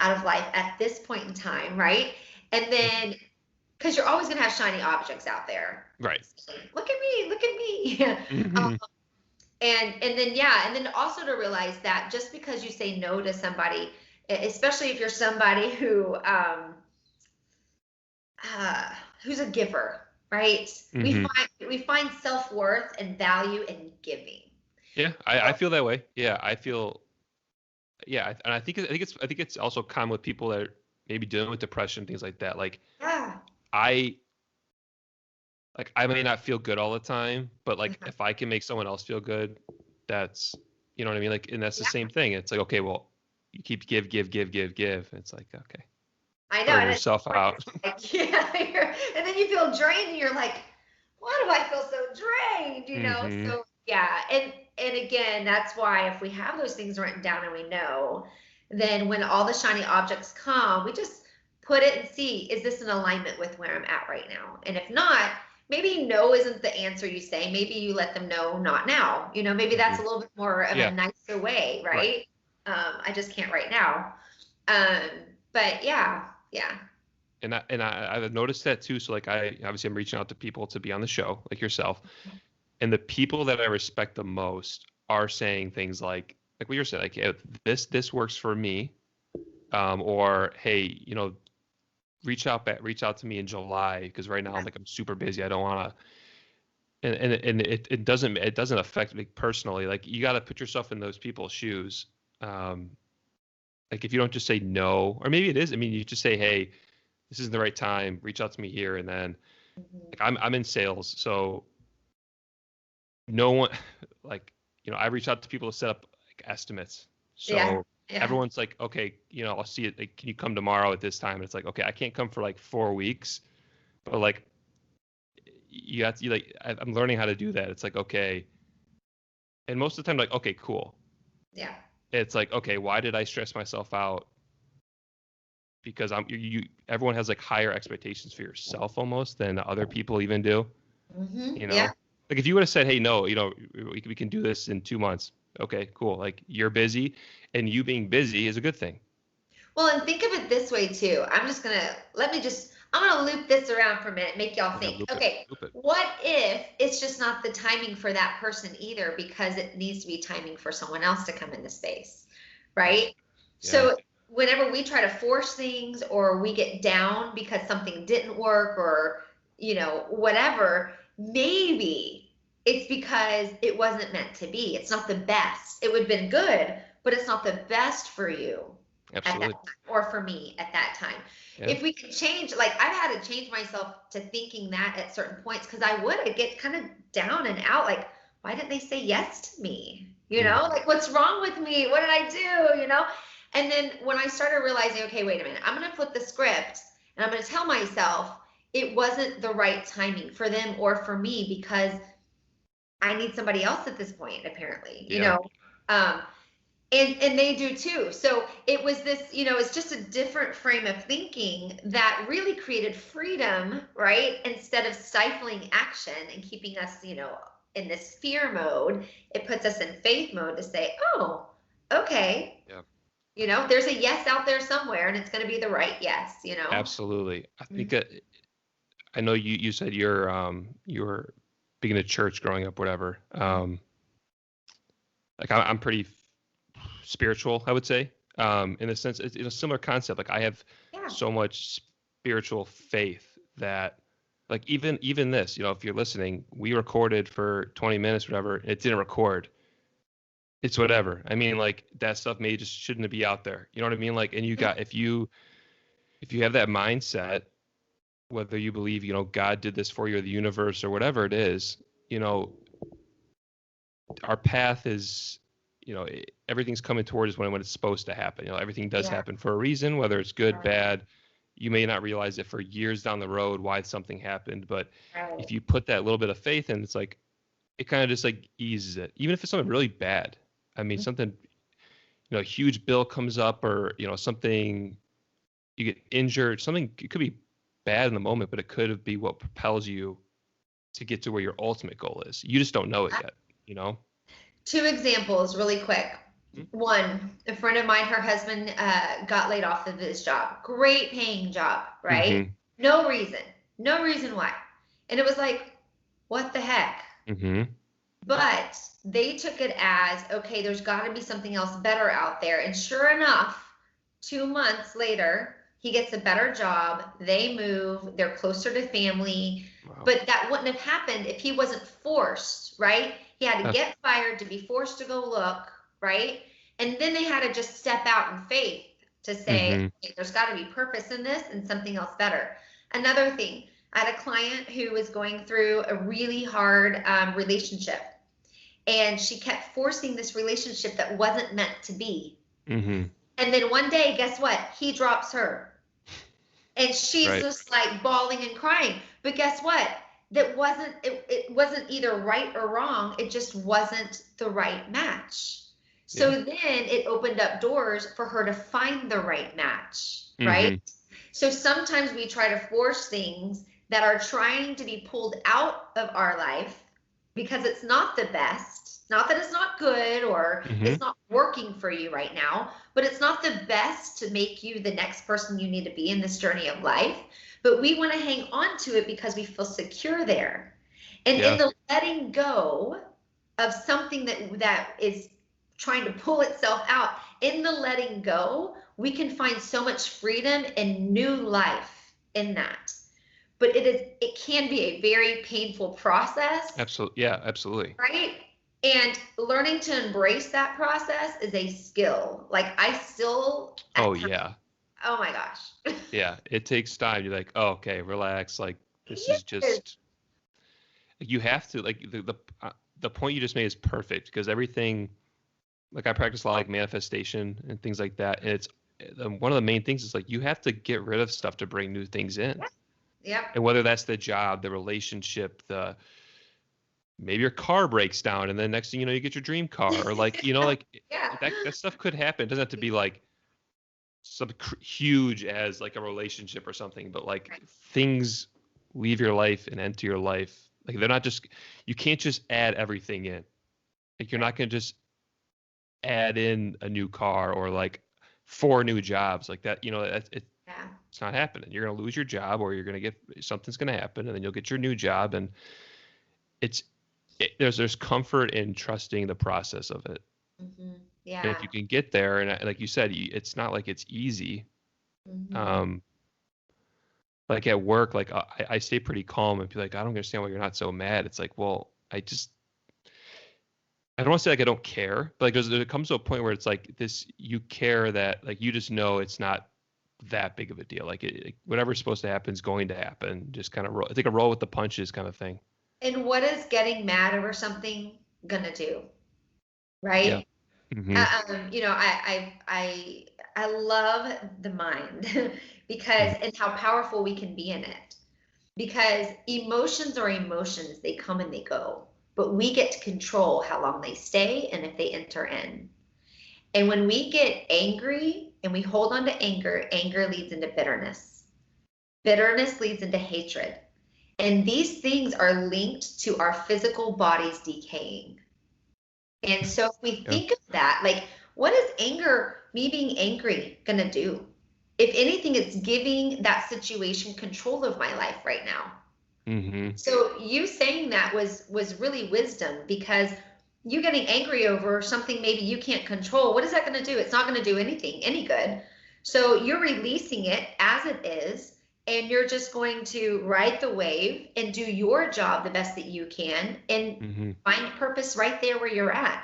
out of life at this point in time, right? And then, because you're always going to have shiny objects out there. Right. Look at me. And then also to realize that just because you say no to somebody, especially if you're somebody who's a giver, right? We find self-worth and value in giving. Yeah, I feel that way. Yeah, I feel. Yeah, and I think it's also common with people that are maybe dealing with depression, things like that. Like, I may not feel good all the time, but like if I can make someone else feel good, that's, you know what I mean? Like, and that's the same thing. It's like, okay, well, you keep give. It's like, okay. I know. Burn yourself out. Like, yeah. And then you feel drained and you're like, why do I feel so drained? You know? Mm-hmm. So yeah. And again, that's why if we have those things written down and we know, then when all the shiny objects come, we just put it and see, is this in alignment with where I'm at right now? And if not, maybe no isn't the answer you say. Maybe you let them know not now. You know, maybe that's a little bit more of a nicer way, right? I just can't right now. But yeah. And I've noticed that too. So like I'm reaching out to people to be on the show, like yourself. And the people that I respect the most are saying things like what you're saying, like, hey, this works for me. Or, hey, you know, reach out to me in July, because right now I'm super busy. I don't want to. And it doesn't affect me personally. Like, you got to put yourself in those people's shoes. Like, if you don't just say no, or maybe it is. I mean, you just say, hey, this isn't the right time. Reach out to me here, and then like, I'm in sales, so no one, like, you know, I reach out to people to set up like estimates. So everyone's like, okay, you know, I'll see it. Like, can you come tomorrow at this time? And it's like, okay, I can't come for like 4 weeks, but like, I'm learning how to do that. It's like, okay. And most of the time, like, okay, cool. Yeah. It's like, okay, why did I stress myself out? Because everyone has like higher expectations for yourself almost than other people even do. Mm-hmm. You know, like if you would have said, hey, no, you know, we can do this in 2 months. Okay, cool. Like, you're busy, and you being busy is a good thing. Well, and think of it this way too. I'm gonna loop this around for a minute, make y'all think. Loop okay, it. What if it's just not the timing for that person either, because it needs to be timing for someone else to come into space, right? Yeah. So whenever we try to force things, or we get down because something didn't work, or, you know, whatever, maybe it's because it wasn't meant to be. It's not the best. It would have been good, but it's not the best for you. Absolutely. At that time, or for me at that time. Yeah. If we can change, like, I've had to change myself to thinking that at certain points, because I'd get kind of down and out, like, why didn't they say yes to me? You know, like, what's wrong with me? What did I do? You know? And then when I started realizing, okay, wait a minute, I'm going to flip the script, and I'm going to tell myself it wasn't the right timing for them or for me, because I need somebody else at this point, apparently, you know? And they do too. So it was this, you know, it's just a different frame of thinking that really created freedom, right? Instead of stifling action and keeping us, you know, in this fear mode, it puts us in faith mode to say, oh, okay. Yeah. You know, there's a yes out there somewhere, and it's going to be the right yes, you know? Absolutely. I think I know you said you're being in church growing up, whatever. Like, I'm pretty spiritual, I would say, in the sense it's a similar concept. Like, I have so much spiritual faith that, like, even this, you know, if you're listening, we recorded for 20 minutes, whatever, it didn't record. It's whatever. I mean, like, that stuff just shouldn't be out there. You know what I mean? Like, and if you have that mindset, whether you believe, you know, God did this for you, or the universe, or whatever it is, you know, our path is, you know, everything's coming towards us when it's supposed to happen. You know, everything does happen for a reason, whether it's good, bad. You may not realize it for years down the road why something happened, but if you put that little bit of faith in, it's like, it kind of just like eases it. Even if it's something really bad. I mean, something, you know, a huge bill comes up, or, you know, something, you get injured, something, it could be bad in the moment, but it could be what propels you to get to where your ultimate goal is. You just don't know it yet, you know? 2 examples really quick. One, a friend of mine, her husband got laid off of his job. Great paying job, right? No reason why. And it was like, what the heck? But they took it as, okay, there's got to be something else better out there. And sure enough, 2 months later, he gets a better job. They move. They're closer to family. Wow. But that wouldn't have happened if he wasn't forced, right? He had to get fired to be forced to go look, right? And then they had to just step out in faith to say, okay, there's got to be purpose in this and something else better. Another thing, I had a client who was going through a really hard relationship, and she kept forcing this relationship that wasn't meant to be. And then one day, guess what? He drops her. And she's just like bawling and crying. But guess what? It wasn't either right or wrong. It just wasn't the right match. So then it opened up doors for her to find the right match, right? So sometimes we try to force things that are trying to be pulled out of our life because it's not the best. Not that it's not good or it's not working for you right now, but it's not the best to make you the next person you need to be in this journey of life. But we want to hang on to it because we feel secure there. And in the letting go of something that is trying to pull itself out, in the letting go, we can find so much freedom and new life in that. But it can be a very painful process. Absolutely. Yeah, absolutely. Right? And learning to embrace that process is a skill. Like I still. Oh my gosh. Yeah, it takes time. You're like, oh, okay, relax. Like this is just. You have to like the point you just made is perfect because everything. Like I practice a lot like manifestation and things like that, and it's one of the main things is like you have to get rid of stuff to bring new things in. Yeah. And whether that's the job, the relationship, maybe your car breaks down and then next thing you know you get your dream car or like like that stuff could happen. It doesn't have to be like something huge as like a relationship or something, but like things leave your life and enter your life. Like they're not just, you can't just add everything in. Like you're not going to just add in a new car or like 4 new jobs like that. It's not happening. You're going to lose your job or you're going to get, something's going to happen and then you'll get your new job. And there's comfort in trusting the process of it. Yeah. And if you can get there, and like you said, it's not like it's easy. Like at work, like I stay pretty calm and be like, I don't understand why you're not so mad. It's like, well, I don't want to say like I don't care, but like there comes to a point where it's like this, you care that like you just know it's not that big of a deal. Like whatever's supposed to happen is going to happen. Just kind of roll. It's like a roll with the punches kind of thing. And what is getting mad over something gonna do, right? Yeah. I love the mind because and how powerful we can be in it. Because emotions are emotions; they come and they go, but we get to control how long they stay and if they enter in. And when we get angry and we hold on to anger, anger leads into bitterness. Bitterness leads into hatred. And these things are linked to our physical bodies decaying. And so if we think of that, like, what is anger, me being angry, going to do? If anything, it's giving that situation control of my life right now. So you saying that was really wisdom because you getting angry over something maybe you can't control. What is that going to do? It's not going to do anything, any good. So you're releasing it as it is. And you're just going to ride the wave and do your job the best that you can and find purpose right there where you're at.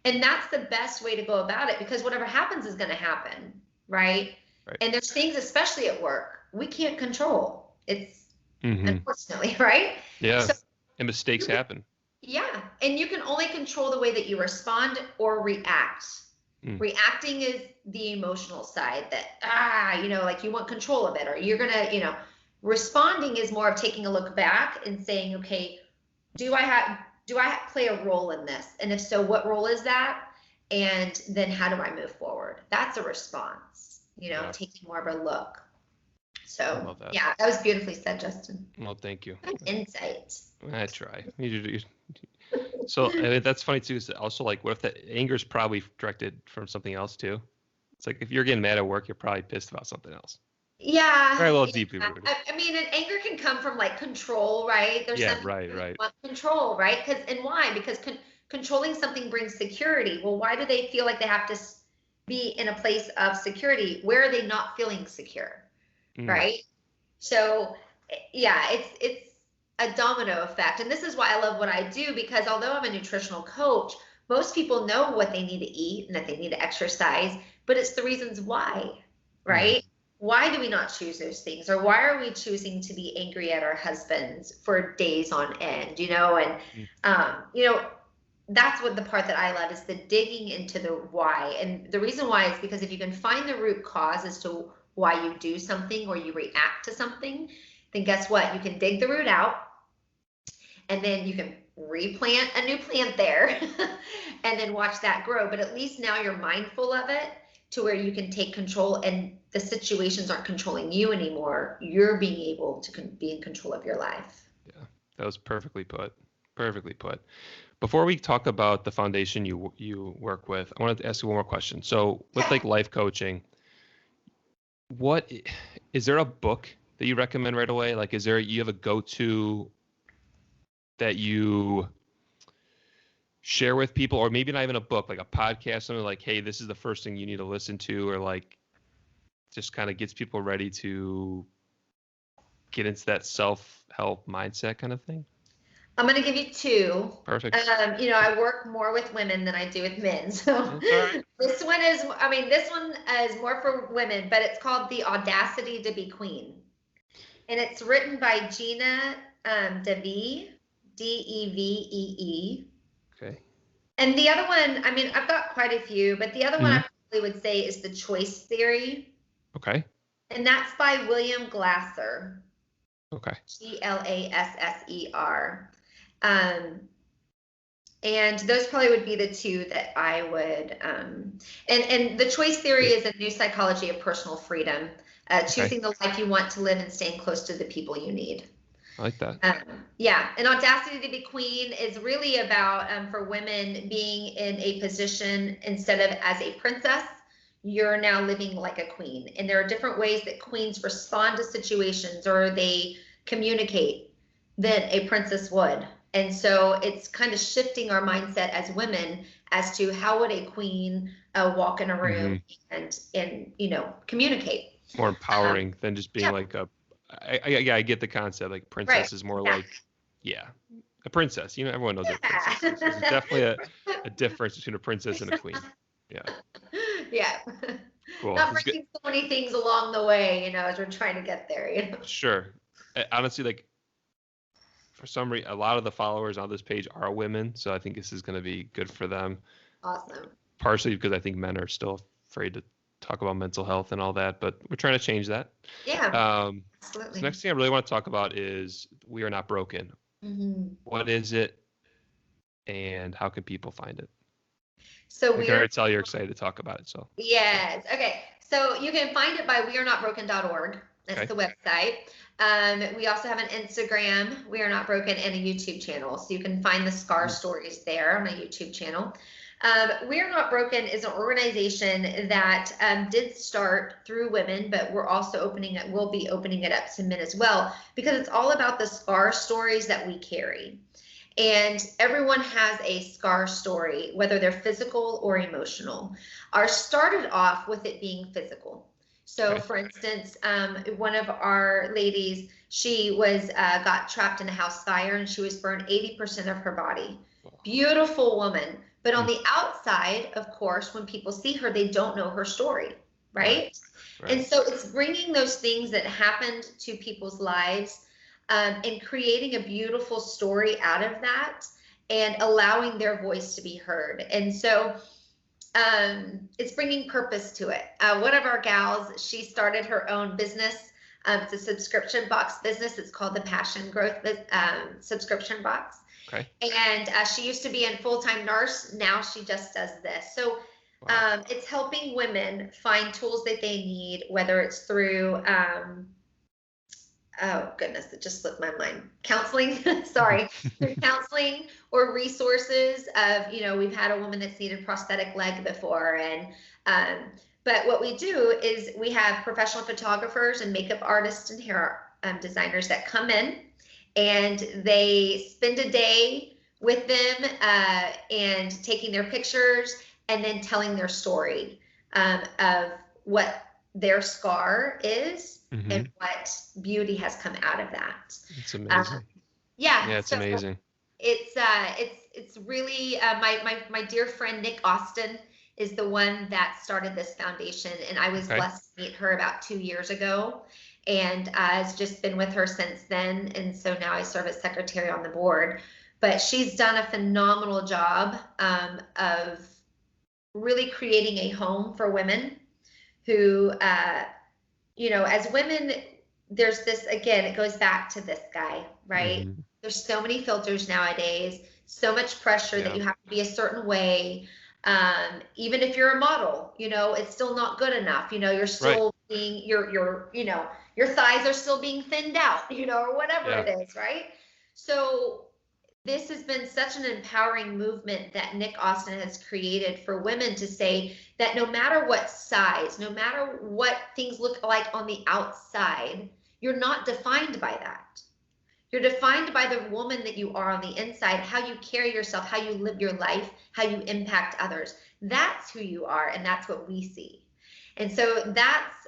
And that's the best way to go about it because whatever happens is going to happen, right? And there's things, especially at work, we can't control. It's unfortunately, right? Yeah, so, and mistakes happen. Yeah, and you can only control the way that you respond or react. Reacting is the emotional side that, like you want control of it or you're going to, responding is more of taking a look back and saying, okay, do I play a role in this? And if so, what role is that? And then how do I move forward? That's a response, taking more of a look. So yeah, that was beautifully said, Justin. Well, thank you. Insight. I try. So I mean, that's funny too. Is also like, what if that anger is probably directed from something else too? It's like if you're getting mad at work, you're probably pissed about something else. Yeah. Very well, deeply rooted. I mean, and anger can come from like control, right? There's right. Want control, right? Why? Because controlling something brings security. Well, why do they feel like they have to be in a place of security? Where are they not feeling secure, right? So, yeah, it's a domino effect. And this is why I love what I do, because although I'm a nutritional coach, most people know what they need to eat and that they need to exercise, but it's the reasons why, right? Why do we not choose those things? Or why are we choosing to be angry at our husbands for days on end, that's what the part that I love is the digging into the why. And the reason why is because if you can find the root cause as to why you do something or you react to something, then guess what? You can dig the root out, and then you can replant a new plant there and then watch that grow. But at least now you're mindful of it to where you can take control, and the situations aren't controlling you anymore. You're being able to be in control of your life. Yeah, that was perfectly put. Perfectly put. Before we talk about the foundation you work with, I wanted to ask you one more question. So with like life coaching, what is there a book that you recommend right away? Like, you have a go-to that you share with people, or maybe not even a book, like a podcast, something like, hey, this is the first thing you need to listen to, or like just kind of gets people ready to get into that self-help mindset kind of thing? I'm going to give you two. Perfect. I work more with women than I do with men. So this one is more for women, but it's called The Audacity to Be Queen. And it's written by Gina DeVee, Devee. Okay. And the other one, I've got quite a few, but the other one I probably would say is The Choice Theory. Okay. And that's by William Glasser. Okay. Glasser. And those probably would be the two that I would, and the choice theory is a new psychology of personal freedom, choosing the life you want to live and staying close to the people you need. I like that. And Audacity to Be Queen is really about, for women being in a position instead of as a princess, you're now living like a queen. And there are different ways that queens respond to situations or they communicate than a princess would. And so it's kind of shifting our mindset as women as to how would a queen walk in a room and communicate. More empowering than just being like I get the concept. Like princess is more like, a princess. Everyone knows what a princess is. There's definitely a difference between a princess and a queen. Yeah. Yeah. Cool. Not bringing so many things along the way, as we're trying to get there. Sure. Honestly, like for some reason, a lot of the followers on this page are women, so I think this is going to be good for them. Awesome. Partially because I think men are still afraid to talk about mental health and all that, but we're trying to change that. Yeah. Absolutely. So next thing I really want to talk about is We Are Not Broken. What is it, and how can people find it? So I can already tell you're excited to talk about it. So yes, okay. So you can find it by wearenotbroken.org. That's the website. We also have an Instagram, We Are Not Broken, and a YouTube channel. So you can find the scar stories there on a YouTube channel. We Are Not Broken is an organization that did start through women, but we'll be opening it up to men as well, because it's all about the scar stories that we carry. And everyone has a scar story, whether they're physical or emotional. Ours started off with it being physical. So for instance, one of our ladies, she got trapped in a house fire and she was burned 80% of her body. Beautiful woman. But on the outside, of course, when people see her, they don't know her story, right? And so it's bringing those things that happened to people's lives and creating a beautiful story out of that and allowing their voice to be heard. And so it's bringing purpose to it. One of our gals, she started her own business. It's a subscription box business. It's called the Passion Growth Subscription Box. Okay. And she used to be a full-time nurse. Now she just does this. So it's helping women find tools that they need, whether it's through oh goodness, it just slipped my mind. Counseling, sorry, through counseling or resources of, we've had a woman that's needed prosthetic leg before. And, but what we do is we have professional photographers and makeup artists and hair designers that come in and they spend a day with them and taking their pictures and then telling their story of what their scar is and what beauty has come out of that. It's amazing. It's amazing. It's really my dear friend Nick Austin is the one that started this foundation, and I was blessed to meet her about 2 years ago, and has just been with her since then. And so now I serve as secretary on the board. But she's done a phenomenal job of really creating a home for women who, as women, there's this, again, it goes back to this guy, right? Mm-hmm. There's so many filters nowadays, so much pressure that you have to be a certain way. Even if you're a model, it's still not good enough. You're still being, your thighs are still being thinned out, or whatever it is, right? So this has been such an empowering movement that Nick Austin has created for women to say that no matter what size, no matter what things look like on the outside, you're not defined by that. You're defined by the woman that you are on the inside, how you carry yourself, how you live your life, how you impact others. That's who you are, and that's what we see. And so that's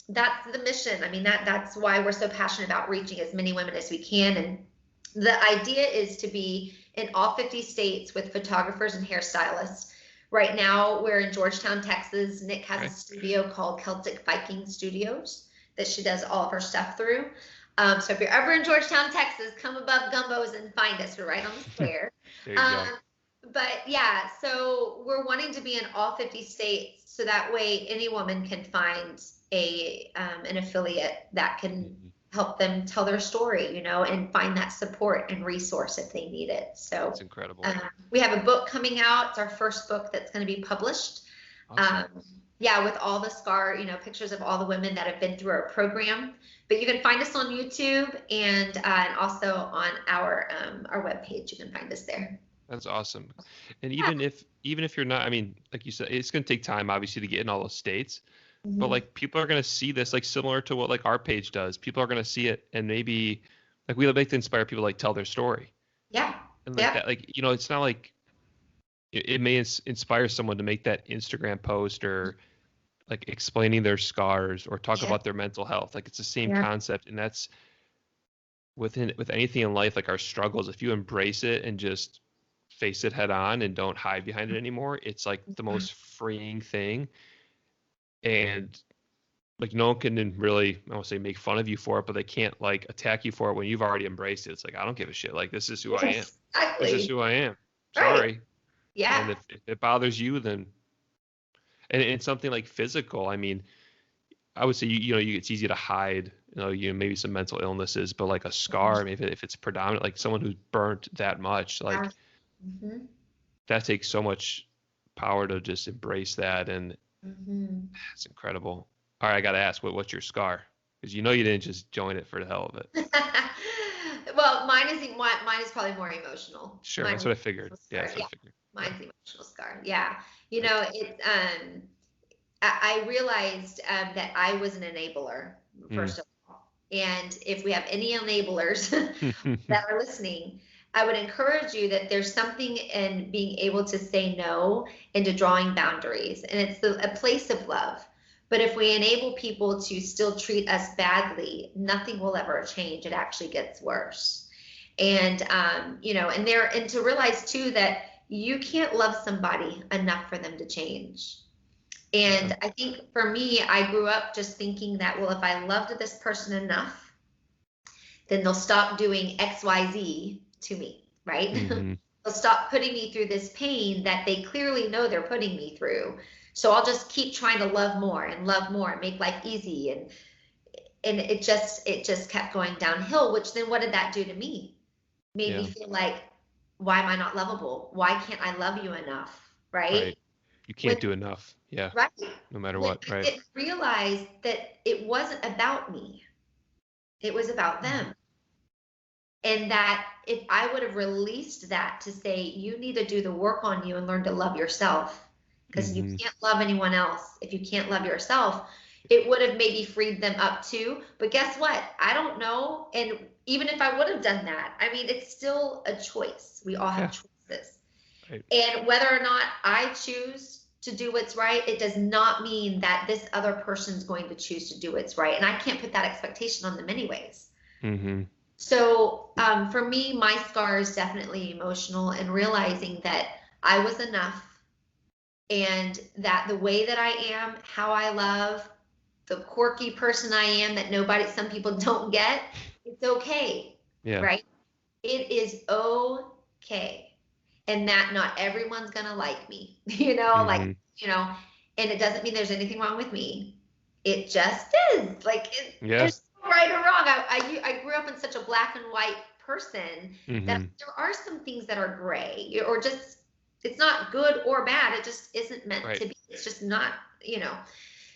the mission. I mean, that's why we're so passionate about reaching as many women as we can. And the idea is to be in all 50 states with photographers and hairstylists. Right now, we're in Georgetown, Texas. Nick has a studio called Celtic Viking Studios that she does all of her stuff through. So if you're ever in Georgetown, Texas, come above Gumbos and find us. We're right on the square. There you go. But yeah, so we're wanting to be in all 50 states so that way any woman can find an affiliate that can help them tell their story, and find that support and resource if they need it. So that's incredible. We have a book coming out. It's our first book that's going to be published. Awesome. With all the scar, pictures of all the women that have been through our program. But you can find us on YouTube and also on our webpage. You can find us there. That's awesome. And even if you're not, I mean, like you said, it's going to take time, obviously, to get in all those states. Mm-hmm. But like people are going to see this, like similar to what like our page does. People are going to see it, and maybe like we like to inspire people to like tell their story. Yeah. And like that, like it's not like it may inspire someone to make that Instagram post or like explaining their scars or talk about their mental health. Like it's the same concept, and that's with anything in life, like our struggles. If you embrace it and just face it head on and don't hide behind it anymore, it's like the most freeing thing. And like no one can really, I won't say make fun of you for it, but they can't like attack you for it when you've already embraced it. It's like, I don't give a shit. Like, this is who I am. Exactly. This is who I am. Sorry. Right. Yeah. And if it bothers you, then, and it's something like physical. I mean, I would say, it's easy to hide, maybe some mental illnesses, but like a scar, maybe if it's predominant, like someone who's burnt that much, like that takes so much power to just embrace that. And it's incredible. All right, I got to ask, what's your scar? Because you didn't just join it for the hell of it. Well, mine is probably more emotional. Sure, that's what I figured. Yeah, that's what I figured. Mine's the emotional scar. Yeah, I realized that I was an enabler first of all, and if we have any enablers that are listening, I would encourage you that there's something in being able to say no and to drawing boundaries, and it's a place of love. But if we enable people to still treat us badly, nothing will ever change. It actually gets worse. And, and to realize too, that you can't love somebody enough for them to change. And I think for me, I grew up just thinking that, well, if I loved this person enough, then they'll stop doing X, Y, Z to me, right? Mm-hmm. They'll stop putting me through this pain that they clearly know they're putting me through. So I'll just keep trying to love more and make life easy. And it just kept going downhill, which then what did that do to me? Made me feel like, why am I not lovable? Why can't I love you enough? Right? You can't do enough. Yeah. Right. No matter what. Right. I realized that it wasn't about me. It was about them. And that if I would have released that to say, you need to do the work on you and learn to love yourself, because you can't love anyone else if you can't love yourself, it would have maybe freed them up too. But guess what? I don't know. And even if I would have done that, I mean, it's still a choice. We all have choices. Right. And whether or not I choose to do what's right, it does not mean that this other person's going to choose to do what's right. And I can't put that expectation on them anyways. Mm-hmm. So for me, my scar is definitely emotional, and realizing that I was enough, and that the way that I am, how I love, the quirky person I am that some people don't get, it's okay. Yeah. Right? it is okay. And that not everyone's going to like me, you know, like, Mm-hmm. you know, and it doesn't mean there's anything wrong with me. It just is like, Yeah. there's no right or wrong. I grew up in such a black and white person that Mm-hmm. there are some things that are gray or just, it's not good or bad. It just isn't meant Right. to be. It's just not, you know.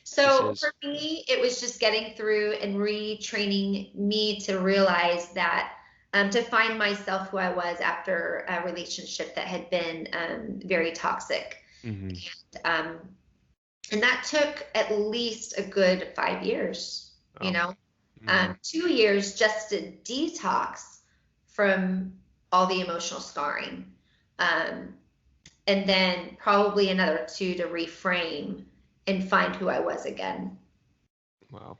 Just So for is. me, it was just getting through and retraining me to realize that to find myself who I was after a relationship that had been very toxic. Mm-hmm. Um, and that took at least a good 5 years, you Oh. know, Mm-hmm. 2 years just to detox from all the emotional scarring. Um, and then probably another two to reframe and find who I was again. Wow.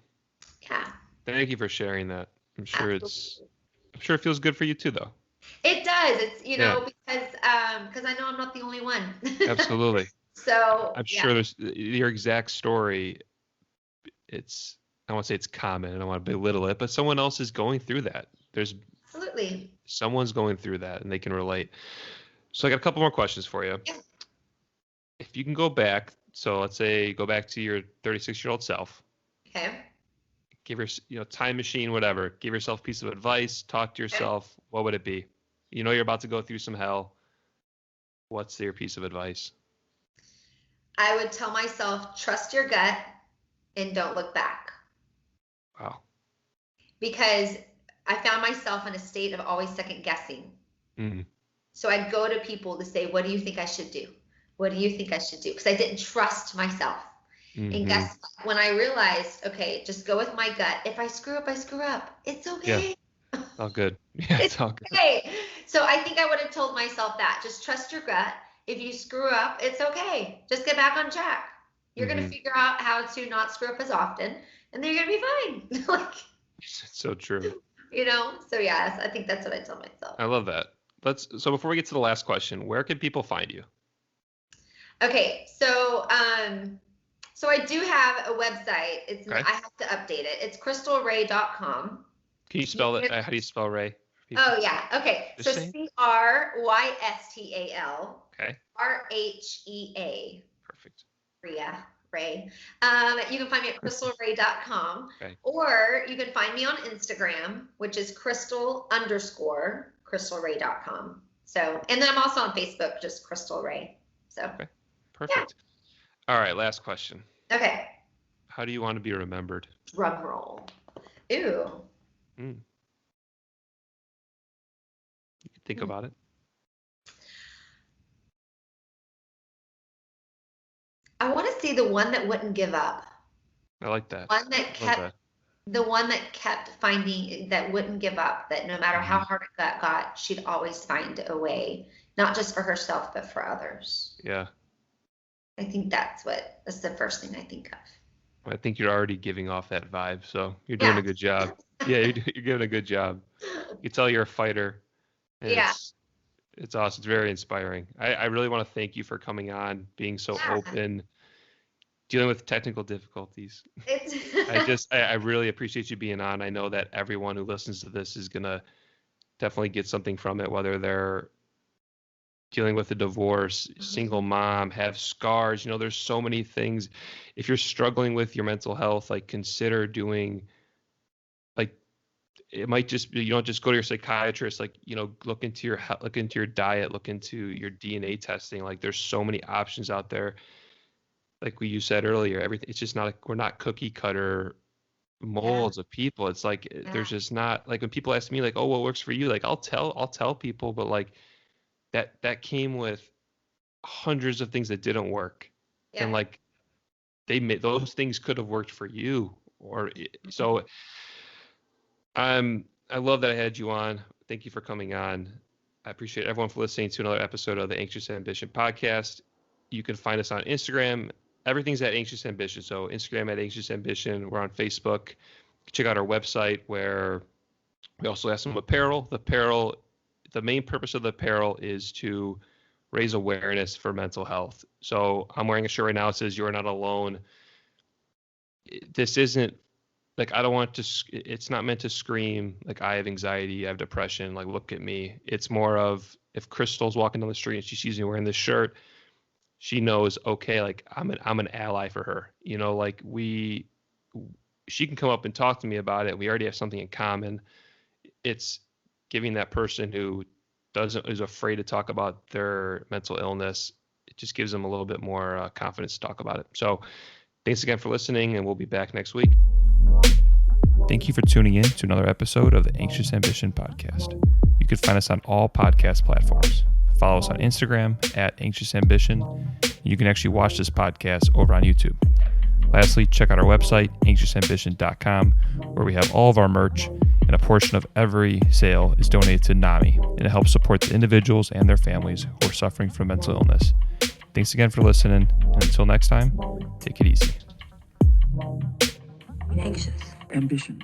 Yeah, Thank you for sharing that. I'm sure absolutely. I'm sure it feels good for you too, though. It does. It's, Yeah, because I know I'm not the only one. absolutely. So I'm yeah, sure there's your exact story. It's, I won't say it's common. I don't want to belittle it, but someone else is going through that. There's absolutely. someone's going through that and they can relate. So I got a couple more questions for you. Yeah. If you can go back, so let's say go back to your 36-year-old self, Okay. give your, time machine, whatever, give yourself a piece of advice, talk to Okay. yourself. What would it be? You know you're about to go through some hell. What's your piece of advice? I would tell myself, trust your gut and don't look back. Wow. Because I found myself in a state of always second guessing. Mm, So I'd go to people to say, what do you think I should do? What do you think I should do? Because I didn't trust myself. And mm-hmm. guess what? When I realized, okay, just go with my gut. If I screw up, I screw up. It's Yeah, okay. all good. Yeah, It's it's all good. okay. So I think I would have told myself that. Just trust your gut. If you screw up, it's okay. Just get back on track. You're going to Mm-hmm. figure out how to not screw up as often, and then you're going to be fine. Like, It's so true. so yes, I think that's what I tell myself. I love that. So before we get to the last question, where can people find you? Okay, so I do have a website. Okay. I have to update it. It's crystalray.com. Can you spell it? How do you spell Ray for people? Oh yeah. Okay. Just So saying. Okay. CrystalRhea. Perfect. Rhea, Ray. You can find me at crystalray.com, Okay. or you can find me on Instagram, which is crystal_crystalray.com. So, and then I'm also on Facebook, just Crystal Ray. So, Okay. yeah. Perfect. All right. Last question. Okay. How do you want to be remembered? Drum roll. Ooh. Mm, you can think Hmm. about it. I want to see the one that wouldn't give up. I like that. One that Love kept that. the one that kept finding that wouldn't give up, that no matter how Hmm. hard it got, she'd always find a way, not just for herself, but for others. Yeah. I think that's the first thing I think of. I think you're already giving off that vibe, so you're doing Yeah. a good job. Yeah, you're doing a good job. You can tell you're a fighter, and Yeah. it's awesome. It's very inspiring. I really want to thank you for coming on, being so Yeah. open, dealing with technical difficulties. It's I really appreciate you being on. I know that everyone who listens to this is gonna definitely get something from it, whether they're dealing with a divorce, single mom, have scars. There's so many things. If you're struggling with your mental health, like consider doing, like, it might just be, you don't just go to your psychiatrist, like, look into your diet, look into your DNA testing. Like, there's so many options out there. Like you said earlier, everything, it's just not, we're not cookie cutter yeah, molds of people. It's like, yeah, there's just not, like, when people ask me, like, oh, what works for you? Like, I'll tell people, but like that came with hundreds of things that didn't work. yeah. And like, those things could have worked for you. Or so I love that I had you on. Thank you for coming on. I appreciate everyone for listening to another episode of the Anxious Ambition podcast. You can find us on Instagram. Everything's at Anxious Ambition. So Instagram at Anxious Ambition. We're on Facebook. Check out our website where we also have some apparel. The main purpose of the apparel is to raise awareness for mental health. So I'm wearing a shirt right now. It says "You're not alone." This isn't like, I don't want to, it's not meant to scream like I have anxiety, I have depression, like look at me. It's more of, if Crystal's walking down the street and she sees me wearing this shirt, she knows, okay, like I'm an ally for her. You know, like she can come up and talk to me about it. We already have something in common. It's giving that person who is afraid to talk about their mental illness, it just gives them a little bit more confidence to talk about it. So thanks again for listening, and we'll be back next week. Thank you for tuning in to another episode of the Anxious Ambition podcast. You can find us on all podcast platforms. Follow us on Instagram at Anxious Ambition. You can actually watch this podcast over on YouTube. Lastly, check out our website, anxiousambition.com, where we have all of our merch, and a portion of every sale is donated to NAMI, and it helps support the individuals and their families who are suffering from mental illness. Thanks again for listening, and until next time, take it easy. Anxious Ambition.